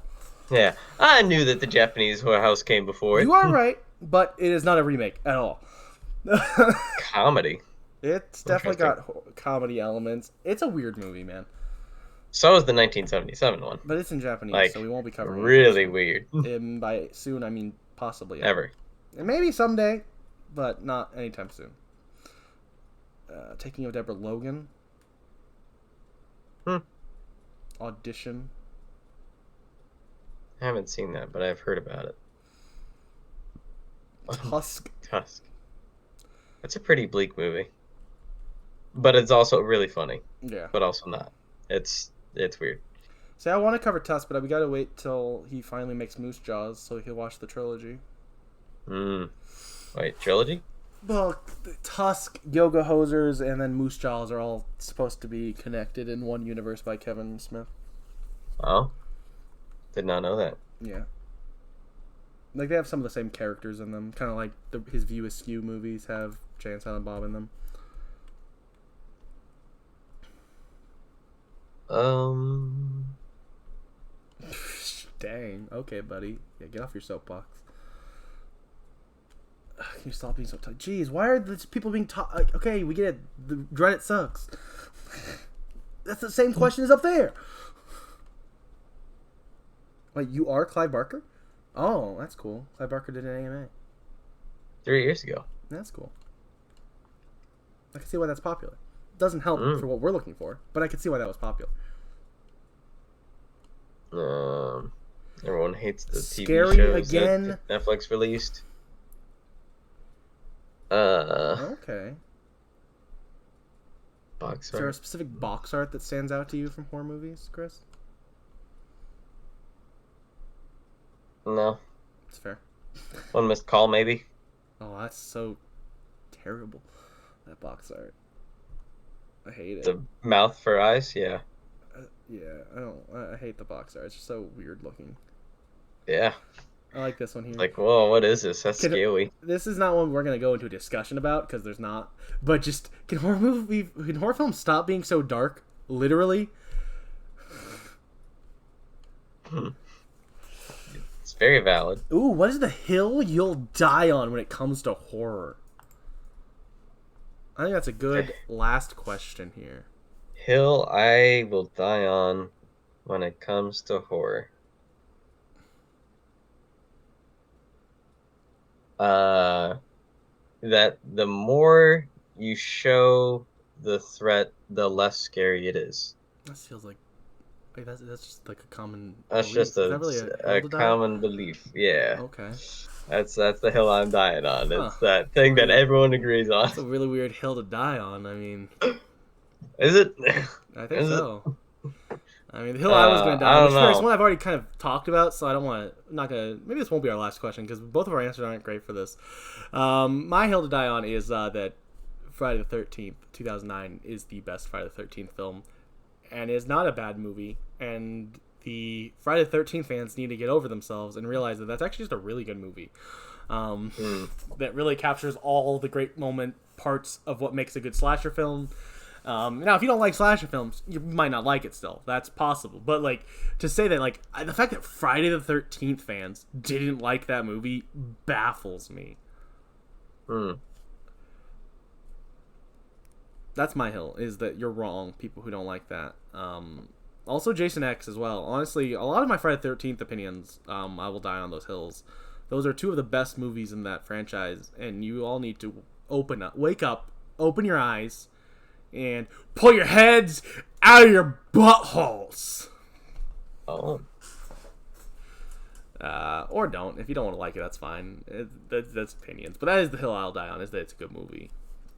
Yeah. I knew that the Japanese house came before it. You are right, but it is not a remake at all. Comedy. It's definitely got comedy elements. It's a weird movie, man. So is the 1977 one. But it's in Japanese, so we won't be covering it. Really weird. And by soon, I mean possibly ever. And maybe someday, but not anytime soon. Taking of Deborah Logan. Audition. I haven't seen that, but I've heard about it. Tusk. It's a pretty bleak movie. But it's also really funny. Yeah. But also not. It's weird. See, I want to cover Tusk, but we got to wait till he finally makes Moose Jaws so he'll watch the trilogy. Wait, trilogy? Well, Tusk, Yoga Hosers, and then Moose Jaws are all supposed to be connected in one universe by Kevin Smith. Oh? Did not know that. Yeah. Like, they have some of the same characters in them. Kind of like his View Askew movies have Jay and Silent Bob in them. Dang. Okay, buddy. Yeah, get off your soapbox. Can you stop being so tight? Jeez, why are these people being taught? Okay, we get it. The Reddit sucks. That's the same question as up there. Wait, you are Clive Barker? Oh, that's cool. Clive Barker did an AMA. 3 years ago. That's cool. I can see why that's popular. Doesn't help for what we're looking for, but I can see why that was popular. Everyone hates the Scary TV shows again. that Netflix released. Okay. Box Is there a art. specific box art that stands out to you from horror movies, Chris? No. It's fair. One Missed Call, maybe. Oh, that's so terrible. That box art. I hate it. The mouth for eyes, yeah. Yeah, I hate the box art. It's just so weird looking. Yeah. I like this one here. Like, whoa, what is this? That's scary. This is not one we're gonna go into a discussion about because there's not. But just can horror films stop being so dark? Literally. It's very valid. Ooh, what is the hill you'll die on when it comes to horror? I think that's a good last question here. Hill I will die on when it comes to horror. That the more you show the threat, the less scary it is. That feels like that's just like a common. That's belief. just Is that really a common belief. Yeah. Okay. That's the hill I'm dying on. Huh. It's that thing that everyone agrees on. It's a really weird hill to die on. I mean, is it? I think Is so. I mean, the hill I was going to die I on, don't know. which is one I've already kind of talked about, so I don't want to. Not gonna. Maybe this won't be our last question because both of our answers aren't great for this. My hill to die on is that Friday the 13th, 2009, is the best Friday the 13th film, and is not a bad movie. And the Friday the 13th fans need to get over themselves and realize that that's actually just a really good movie. That really captures all the great parts of what makes a good slasher film. Now, if you don't like slasher films, you might not like it still. That's possible. But, like, to say that, like, the fact that Friday the 13th fans didn't like that movie baffles me. That's my hill, is that you're wrong, people who don't like that. Also, Jason X as well. Honestly, a lot of my Friday the 13th opinions, I will die on those hills. Those are two of the best movies in that franchise, and you all need to wake up, open your eyes, and pull your heads out of your buttholes. Oh. Or don't. If you don't want to like it, that's fine. That's opinions. But that is the hill I'll die on, is that it's a good movie.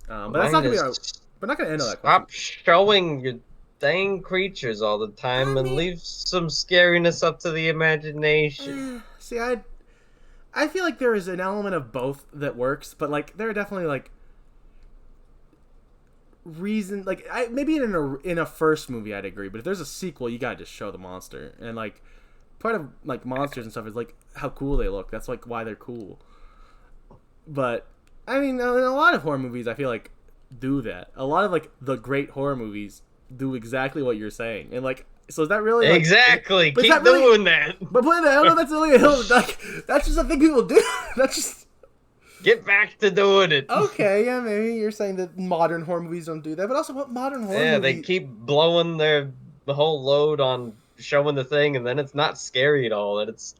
But that's not going to be we're not going to end on that question. Stop showing your dang creatures all the time and leave some scariness up to the imagination. See, I feel like there is an element of both that works, but like there are definitely like reason like maybe in a first movie I'd agree, but if there's a sequel, you gotta just show the monster. And like part of like monsters and stuff is like how cool they look. That's like why they're cool. But I mean, in a lot of horror movies, I feel like do that. A lot of like the great horror movies do exactly what you're saying, and like. So is that really like, exactly? Keep that really, doing that. But I don't know. That's really a hill. Like that's just a thing people do. That's just get back to doing it. Okay, yeah, maybe you're saying that modern horror movies don't do that, but also what modern horror? Yeah, they keep blowing the whole load on showing the thing, and then it's not scary at all. And it's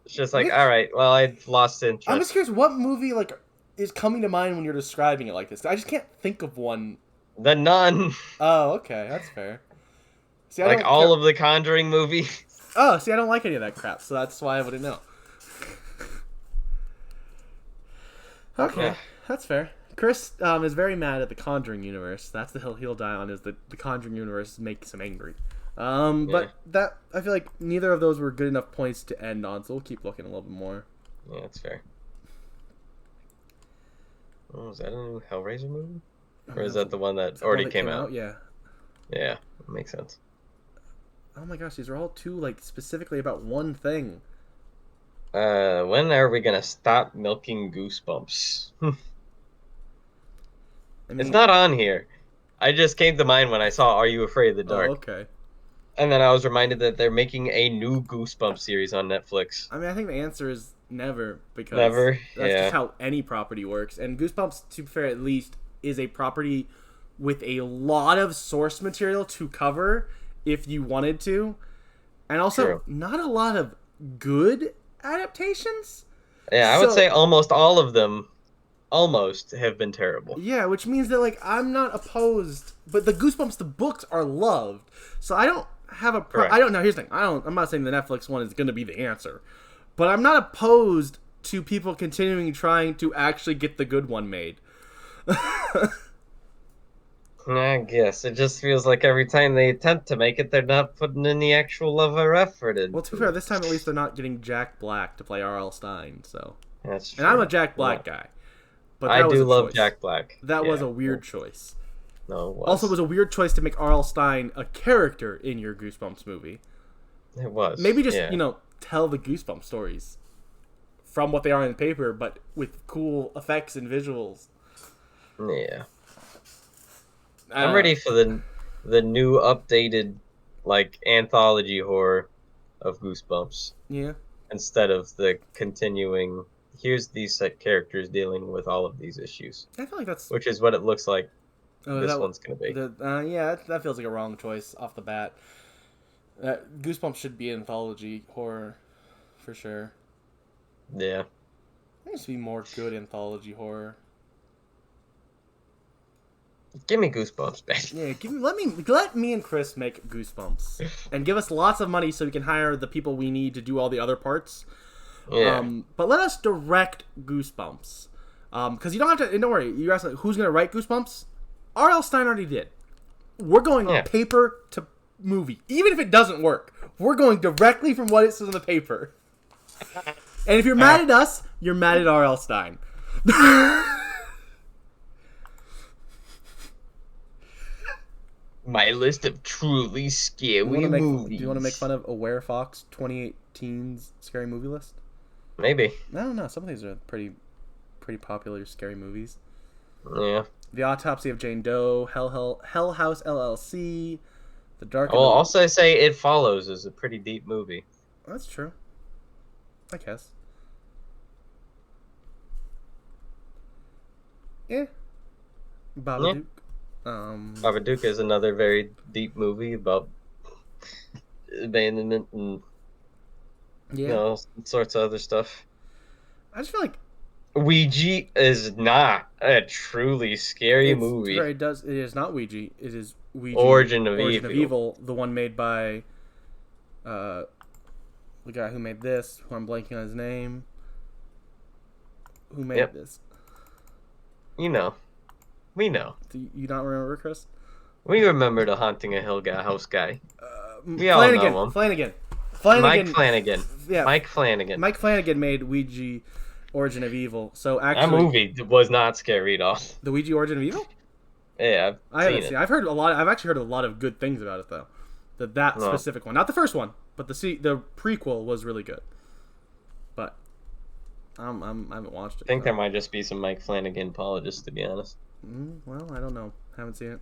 just like, all right, well, I lost interest. I'm just curious, what movie like is coming to mind when you're describing it like this? I just can't think of one. The Nun. Oh, okay, that's fair. See, like all of the Conjuring movies. Oh, see, I don't like any of that crap, so that's why I wouldn't know. Okay, that's fair. Chris is very mad at the Conjuring universe. That's the hill he'll die on, is that the Conjuring universe makes him angry. But that I feel like neither of those were good enough points to end on, so we'll keep looking a little bit more. Yeah, that's fair. Oh, is that a new Hellraiser movie? Or is that the one that already came out? Yeah. Yeah, makes sense. Oh my gosh, these are all too like specifically about one thing. When are we gonna stop milking Goosebumps? I mean, it's not on here. I just came to mind when I saw Are You Afraid of the Dark? Oh, okay. And then I was reminded that they're making a new Goosebumps series on Netflix. I mean, I think the answer is never, because that's just how any property works. And Goosebumps, to be fair, at least, is a property with a lot of source material to cover if you wanted to. And also, not a lot of good adaptations. Yeah, I would say almost all of them almost have been terrible. Yeah, which means that, like, I'm not opposed, but the Goosebumps, the books are loved, so I don't have a I don't know. Here's the thing. I'm not saying the Netflix one is going to be the answer, but I'm not opposed to people continuing trying to actually get the good one made. I guess it just feels like every time they attempt to make it, they're not putting in the actual love or effort into. Well, to be fair, this time at least they're not getting Jack Black to play R.L. Stein. So that's true. And I'm a Jack Black guy, but I do love Jack Black. That was a weird choice. No, it was. Also, it was a weird choice to make R.L. Stein a character in your Goosebumps movie. It was. Maybe just tell the Goosebumps stories from what they are in the paper, but with cool effects and visuals. Yeah. I'm ready for the new updated like anthology horror of Goosebumps. Yeah. Instead of the continuing, here's these set characters dealing with all of these issues. I feel like that's which is what it looks like. This one's gonna be. Yeah, that feels like a wrong choice off the bat. Goosebumps should be anthology horror, for sure. Yeah. There needs to be more good anthology horror. Give me Goosebumps, baby. Yeah, let me and Chris make Goosebumps, and give us lots of money so we can hire the people we need to do all the other parts. Yeah. But let us direct Goosebumps, because you don't have to. And don't worry, you asked who's going to write Goosebumps. R.L. Stein already did. We're going paper to movie, even if it doesn't work. We're going directly from what it says in the paper. And if you're mad at us, you're mad at R.L. Stein. My list of truly scary movies. Do you want to make fun of Aware Fox 2018's scary movie list? Maybe. I don't know. Some of these are pretty popular scary movies. Yeah. The Autopsy of Jane Doe, Hell House LLC, The Dark. Well, also say It Follows is a pretty deep movie. That's true. I guess. Yeah. Babadook. Babadook is another very deep movie about abandonment and all sorts of other stuff. I just feel like Ouija is not a truly scary movie. It is not Ouija. It is Ouija. Origin of Evil. The one made by the guy who made this, who I'm blanking on his name. Who made this? You know. We know. Do you not remember, Chris? We remember the Haunting a Hill House guy. We all know him. Flanagan. Mike Flanagan. Yeah. Mike Flanagan. Mike Flanagan made Ouija Origin of Evil. So actually, that movie was not scary at all. The Ouija Origin of Evil? Yeah, I've seen it. I've actually heard a lot of good things about it though. That specific one, not the first one, but the prequel was really good. But I haven't watched it. I think there might just be some Mike Flanagan apologists, to be honest. Well, I don't know. Haven't seen it.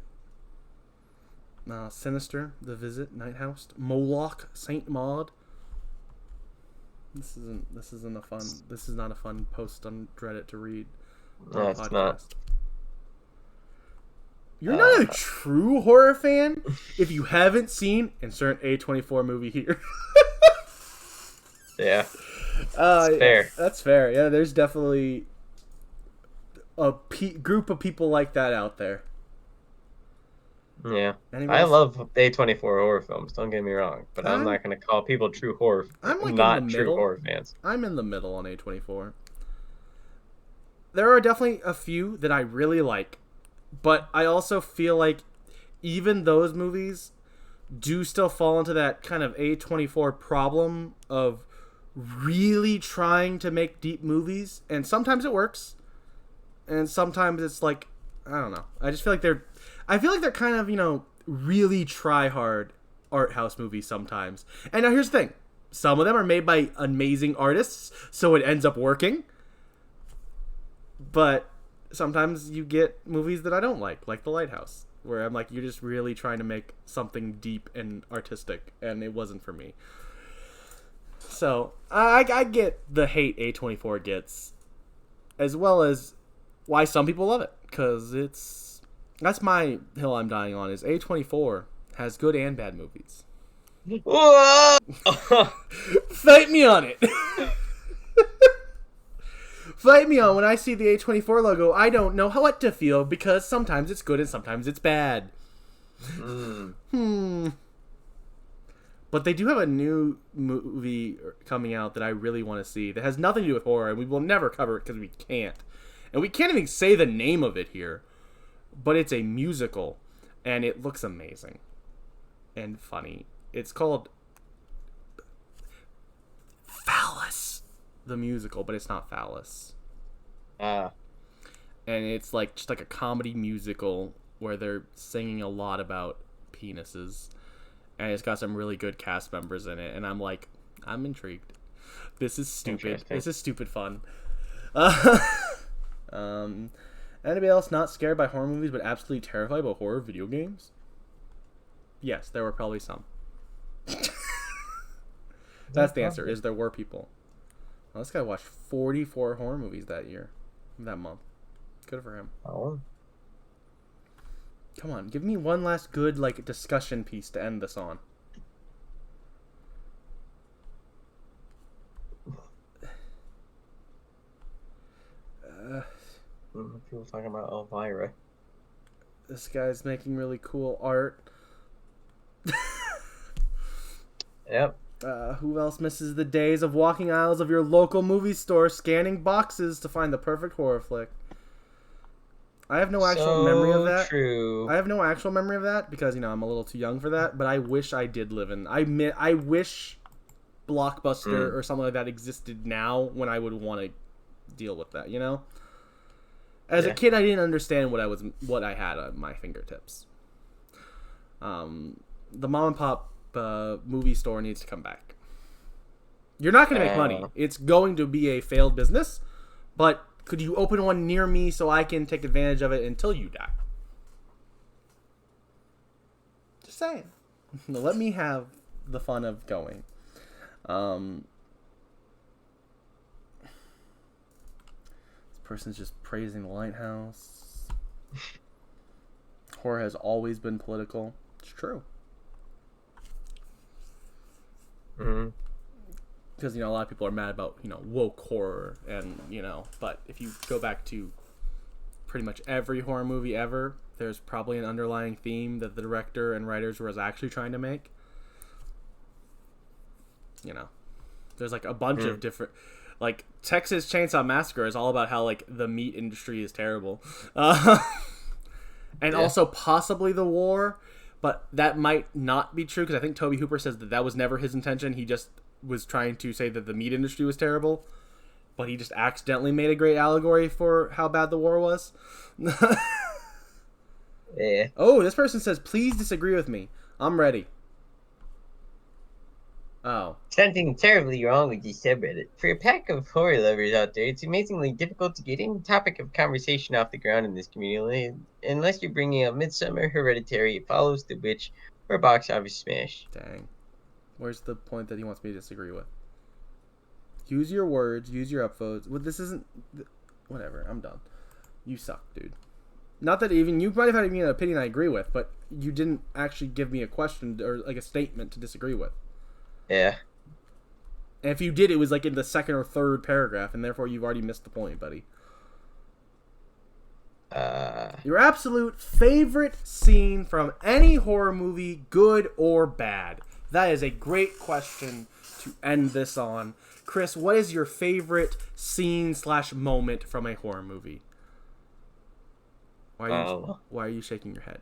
Sinister, The Visit, Night House, Moloch, Saint Maud. This is not a fun post on Reddit to read. No, it's not. You're not a true horror fan if you haven't seen insert A24 movie here. Yeah. That's fair. That's fair. Yeah, there's definitely a group of people like that out there. Yeah. I love A24 horror films, don't get me wrong, but I'm not going to call people true horror horror fans. I'm in the middle on A24. There are definitely a few that I really like, but I also feel like even those movies do still fall into that kind of A24 problem of really trying to make deep movies, and sometimes it works. And sometimes it's like, I don't know. I feel like they're kind of, really try hard art house movies sometimes. And now here's the thing. Some of them are made by amazing artists, so it ends up working. But sometimes you get movies that I don't like The Lighthouse, where I'm like, you're just really trying to make something deep and artistic, and it wasn't for me. So, I get the hate A24 gets, as well as why some people love it, because that's my hill I'm dying on, is A24 has good and bad movies. Whoa! Fight me on it. Fight me on when I see the A24 logo. I don't know what to feel because sometimes it's good and sometimes it's bad. But they do have a new movie coming out that I really want to see that has nothing to do with horror, and we will never cover it because we can't. And we can't even say the name of it here. But it's a musical, and it looks amazing and funny. It's called Phallus, the musical, but it's not Phallus. And it's like just like a comedy musical where they're singing a lot about penises. And it's got some really good cast members in it, and I'm intrigued. This is stupid. This is stupid fun. Anybody else not scared by horror movies but absolutely terrified by horror video games? Yes, there were probably some. That's the answer, is there were people. Well, this guy watched 44 horror movies that month. Good for him. Oh. Come on, give me one last good discussion piece to end this on. People talking about Elvira. This guy's making really cool art. Yep. Who else misses the days of walking aisles of your local movie store scanning boxes to find the perfect horror flick? I have no actual memory of that. True. I have no actual memory of that because, I'm a little too young for that, but I wish I did live in... I wish Blockbuster or something like that existed now when I would want to deal with that, As a kid, I didn't understand what I had at my fingertips. The mom and pop movie store needs to come back. You're not going to make money. It's going to be a failed business, but could you open one near me so I can take advantage of it until you die? Just saying. Let me have the fun of going. This person's just praising the lighthouse. Horror has always been political. It's true. Because, a lot of people are mad about, woke horror and, but if you go back to pretty much every horror movie ever, there's probably an underlying theme that the director and writers was actually trying to make. There's a bunch of different, Texas Chainsaw Massacre is all about how, the meat industry is terrible. And also possibly the war, but that might not be true because I think Tobe Hooper says that was never his intention. He just was trying to say that the meat industry was terrible, but he just accidentally made a great allegory for how bad the war was. Yeah. Oh, this person says, please disagree with me. I'm ready. Oh. Something terribly wrong with this subreddit. For a pack of horror lovers out there, it's amazingly difficult to get any topic of conversation off the ground in this community unless you're bringing up Midsummer, Hereditary, It Follows, The Witch, or Box Office Smash. Dang. Where's the point that he wants me to disagree with? Use your words. Use your upvotes. Well, this isn't... Whatever. I'm done. You suck, dude. Not that even... You might have had an opinion I agree with, but you didn't actually give me a question or a statement to disagree with. Yeah. And if you did, it was in the second or third paragraph, and therefore you've already missed the point, buddy. Your absolute favorite scene from any horror movie, good or bad? That is a great question to end this on. Chris, what is your favorite scene/moment from a horror movie? Why are you shaking your head?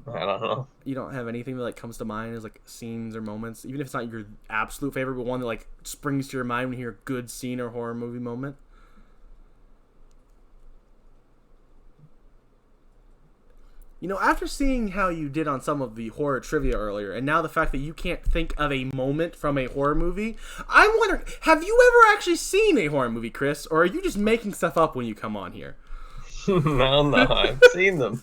I don't know. You don't have anything that comes to mind as scenes or moments, even if it's not your absolute favorite, but one that springs to your mind when you hear a good scene or horror movie moment? After seeing how you did on some of the horror trivia earlier, and now the fact that you can't think of a moment from a horror movie, I'm wondering, have you ever actually seen a horror movie, Chris, or are you just making stuff up when you come on here? No, I've seen them.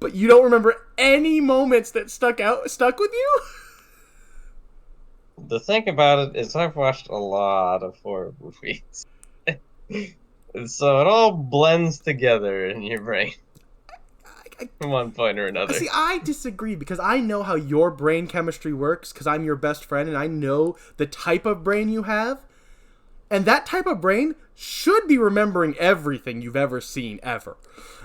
But you don't remember any moments that stuck with you? The thing about it is I've watched a lot of horror movies. So it all blends together in your brain. At one point or another. See, I disagree because I know how your brain chemistry works because I'm your best friend and I know the type of brain you have. And that type of brain should be remembering everything you've ever seen, ever.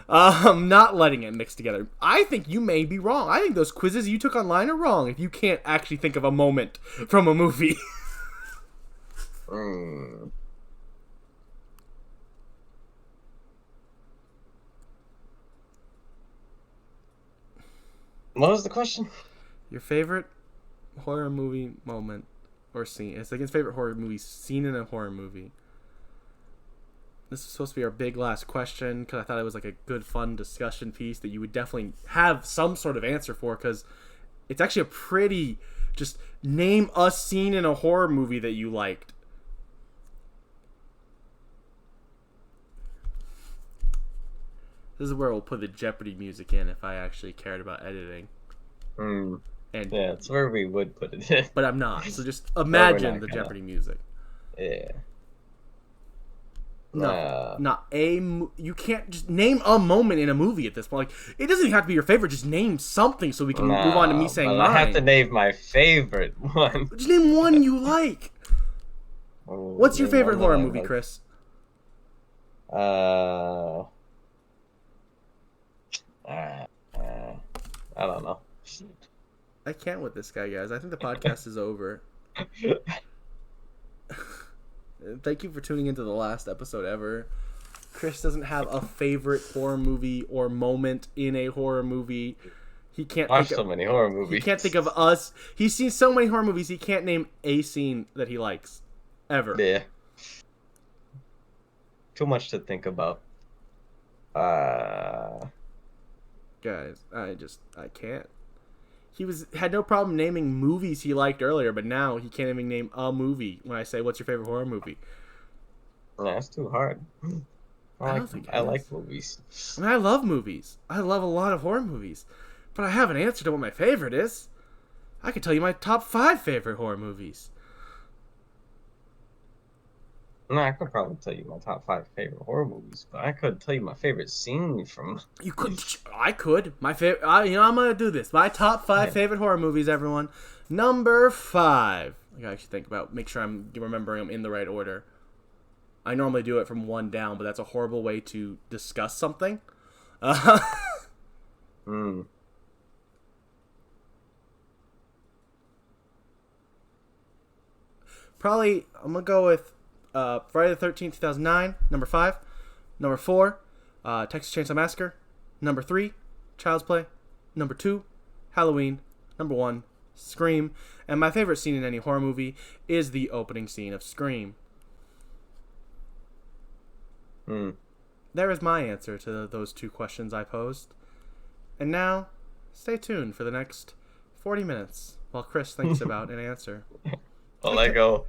Not letting it mix together. I think you may be wrong. I think those quizzes you took online are wrong if you can't actually think of a moment from a movie. What was the question? Your favorite horror movie moment or scene. It's like his favorite horror movie scene in a horror movie. This is supposed to be our big last question because I thought it was like a good, fun discussion piece that you would definitely have some sort of answer for because it's actually a pretty... Just name a scene in a horror movie that you liked. This is where we'll put the Jeopardy music in if I actually cared about editing. And yeah, it's where we would put it in. But I'm not. So just imagine the Jeopardy music. Yeah. No, not a... You can't just name a moment in a movie at this point. Like, it doesn't even have to be your favorite. Just name something so we can move on to me saying mine. I have to name my favorite one. Just name one you like. What's your favorite horror movie, Chris? I don't know. I can't with this guy, guys. I think the podcast is over. Thank you for tuning into the last episode ever. Chris doesn't have a favorite horror movie or moment in a horror movie. He can't watch so many horror movies. He can't think of us. He's seen so many horror movies, he can't name a scene that he likes. Ever. Yeah. Too much to think about. Guys, I can't. He had no problem naming movies he liked earlier, but now he can't even name a movie when I say, what's your favorite horror movie? That's too hard. I like movies. I mean, I love movies. I love a lot of horror movies. But I have an answer to what my favorite is. I could tell you my top 5 favorite horror movies. No, I could probably tell you my top 5 favorite horror movies, but I couldn't tell you my favorite scene from... You could. I could. My favorite... I'm going to do this. My top 5 favorite horror movies, everyone. Number 5. I gotta actually think about... Make sure I'm remembering them in the right order. I normally do it from 1 down, but that's a horrible way to discuss something. Probably, I'm going to go with... Friday the 13th, 2009, number 5. Number 4, Texas Chainsaw Massacre. Number 3, Child's Play. Number 2, Halloween. Number 1, Scream. And my favorite scene in any horror movie is the opening scene of Scream. There is my answer to those 2 questions I posed. And now, stay tuned for the next 40 minutes while Chris thinks about an answer. I'll let go.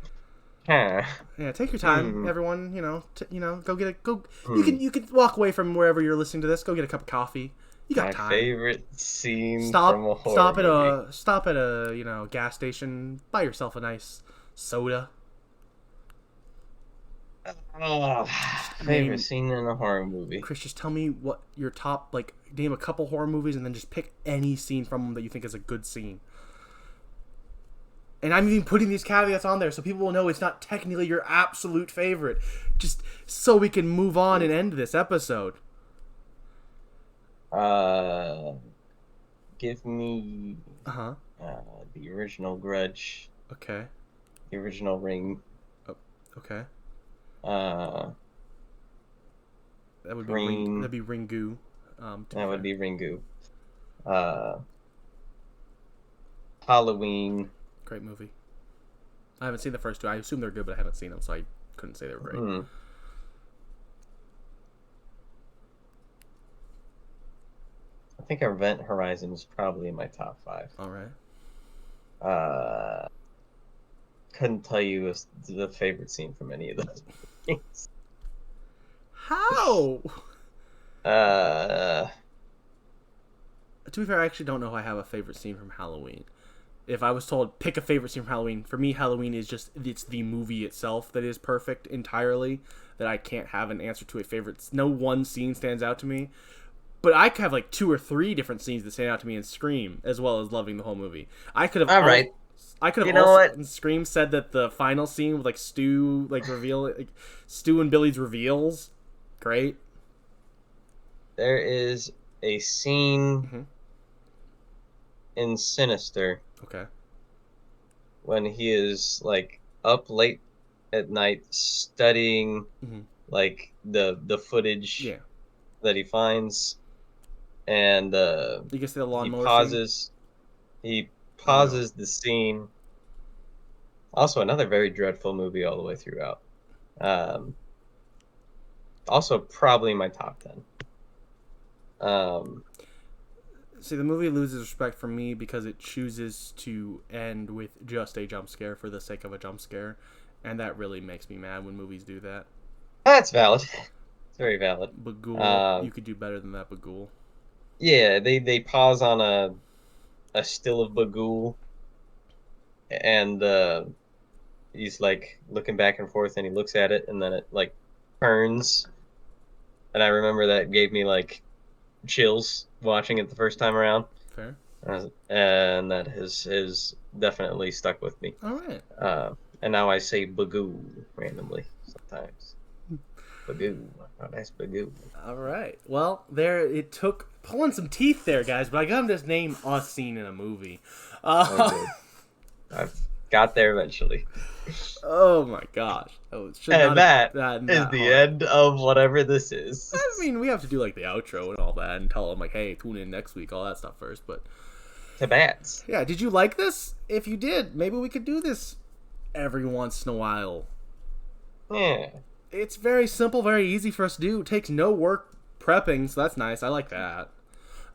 Yeah, take your time, everyone. Go get You can walk away from wherever you're listening to this. Go get a cup of coffee. You got time. My favorite scene from a horror movie. Stop at a gas station. Buy yourself a nice soda. Favorite scene in a horror movie. Chris, just tell me what your top name a couple horror movies and then just pick any scene from them that you think is a good scene. And I'm even putting these caveats on there so people will know it's not technically your absolute favorite. Just so we can move on and end this episode. Give me the original Grudge. Okay. The original Ring. Oh, okay. That would be Ringu. That would be Ringu. Halloween. Great movie. I haven't seen the first 2. I assume they're good, but I haven't seen them, so I couldn't say they were great. I think Event Horizon is probably in my top 5. All right. Couldn't tell you the favorite scene from any of those things. How? To be fair, I actually don't know if I have a favorite scene from Halloween. If I was told pick a favorite scene from Halloween, for me Halloween is it's the movie itself that is perfect entirely, that I can't have an answer to a favorite. No one scene stands out to me, but I could have 2 or 3 different scenes that stand out to me in Scream, as well as loving the whole movie. I could have I could have You know also what? Scream said that the final scene with like Stu Stu and Billy's reveals. Great. There is a scene Mm-hmm. in Sinister Okay. when he is like up late at night studying Mm-hmm. like the footage Yeah. that he finds, and You can see the he lawnmower scene. pauses he Oh no. pauses the scene. Also, another very dreadful movie all the way throughout. Um, Also, probably my top 10. Um, See, the movie loses respect for me because it chooses to end with just a jump scare for the sake of a jump scare, and that really makes me mad when movies do that. that's valid. It's very valid. Bagul, you Um, could do better than that, Bagul. yeah, they pause on a still of Bagul, and he's like looking back and forth, and he looks at it, and then it like turns, and I remember that gave me like chills watching it the first time around. Fair. And that has definitely stuck with me. All right. And now I say Bagoo randomly sometimes. Bagoo. Oh, that's Bagoo. All right. Well, there it took pulling some teeth there, guys, but I got him to name a scene in a movie. Oh, good. I've got there eventually. Oh my gosh. Oh, And that not is the hard. end of whatever this is. I mean, we have to do like the outro and all that and tell them like, hey, tune in next week, all that stuff first. But To bats. yeah, did you like this? If you did, maybe we could do this every once in a while. Yeah. It's very simple, very easy for us to do. It takes no work prepping, so that's nice. I like that.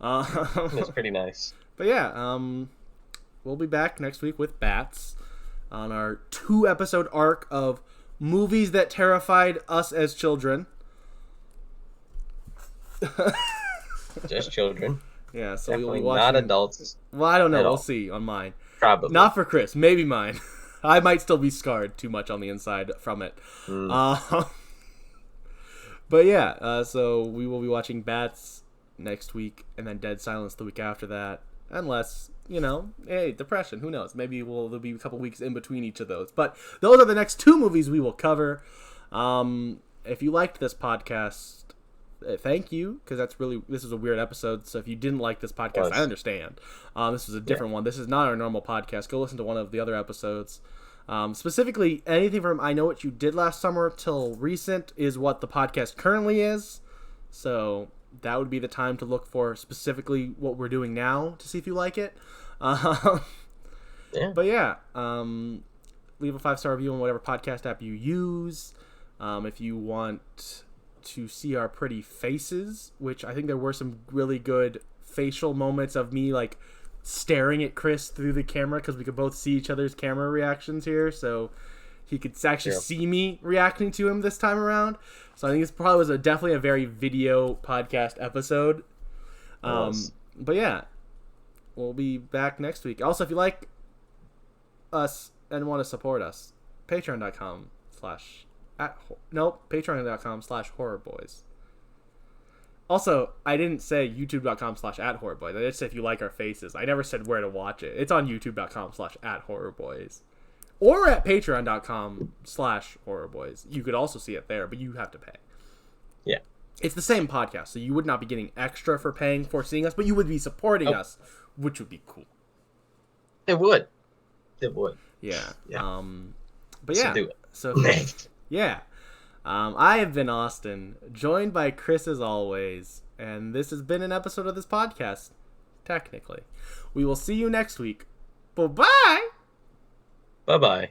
It's pretty nice. But yeah, we'll be back next week with Bats on our 2-episode arc of movies that terrified us as children. Just children. Yeah, so Definitely we'll be watching. not adults. Well, I don't know. at We'll all. see on mine. Probably. Not for Chris. Maybe mine. I might still be scarred too much on the inside from it. But yeah, so we will be watching Bats next week, and then Dead Silence the week after that. Unless, hey, depression, who knows? Maybe there'll be a couple weeks in between each of those. But those are the next 2 movies we will cover. If you liked this podcast, thank you, because this is a weird episode. So if you didn't like this podcast, I understand. This is a different one. This is not our normal podcast. Go listen to one of the other episodes. Specifically, anything from I Know What You Did Last Summer till recent is what the podcast currently is. So that would be the time to look for specifically what we're doing now to see if you like it. Yeah. But yeah, leave a 5-star review on whatever podcast app you use. If you want to see our pretty faces, which I think there were some really good facial moments of me like staring at Chris through the camera because we could both see each other's camera reactions here, so he could actually see me reacting to him this time around. So I think this probably was definitely a very video podcast episode. But yeah, we'll be back next week. Also, if you like us and want to support us, patreon.com/horrorboys. Also, I didn't say youtube.com/@horrorboys. I just said if you like our faces. I never said where to watch it. It's on youtube.com/@horrorboys. Or at patreon.com/horrorboys. You could also see it there, but you have to pay. Yeah. It's the same podcast, so you would not be getting extra for paying for seeing us, but you would be supporting us, which would be cool. It would. It would. Yeah. Yeah. But yeah. So do it. So yeah. I have been Austin, joined by Chris as always, and this has been an episode of this podcast, technically. We will see you next week. Bye-bye! Bye-bye.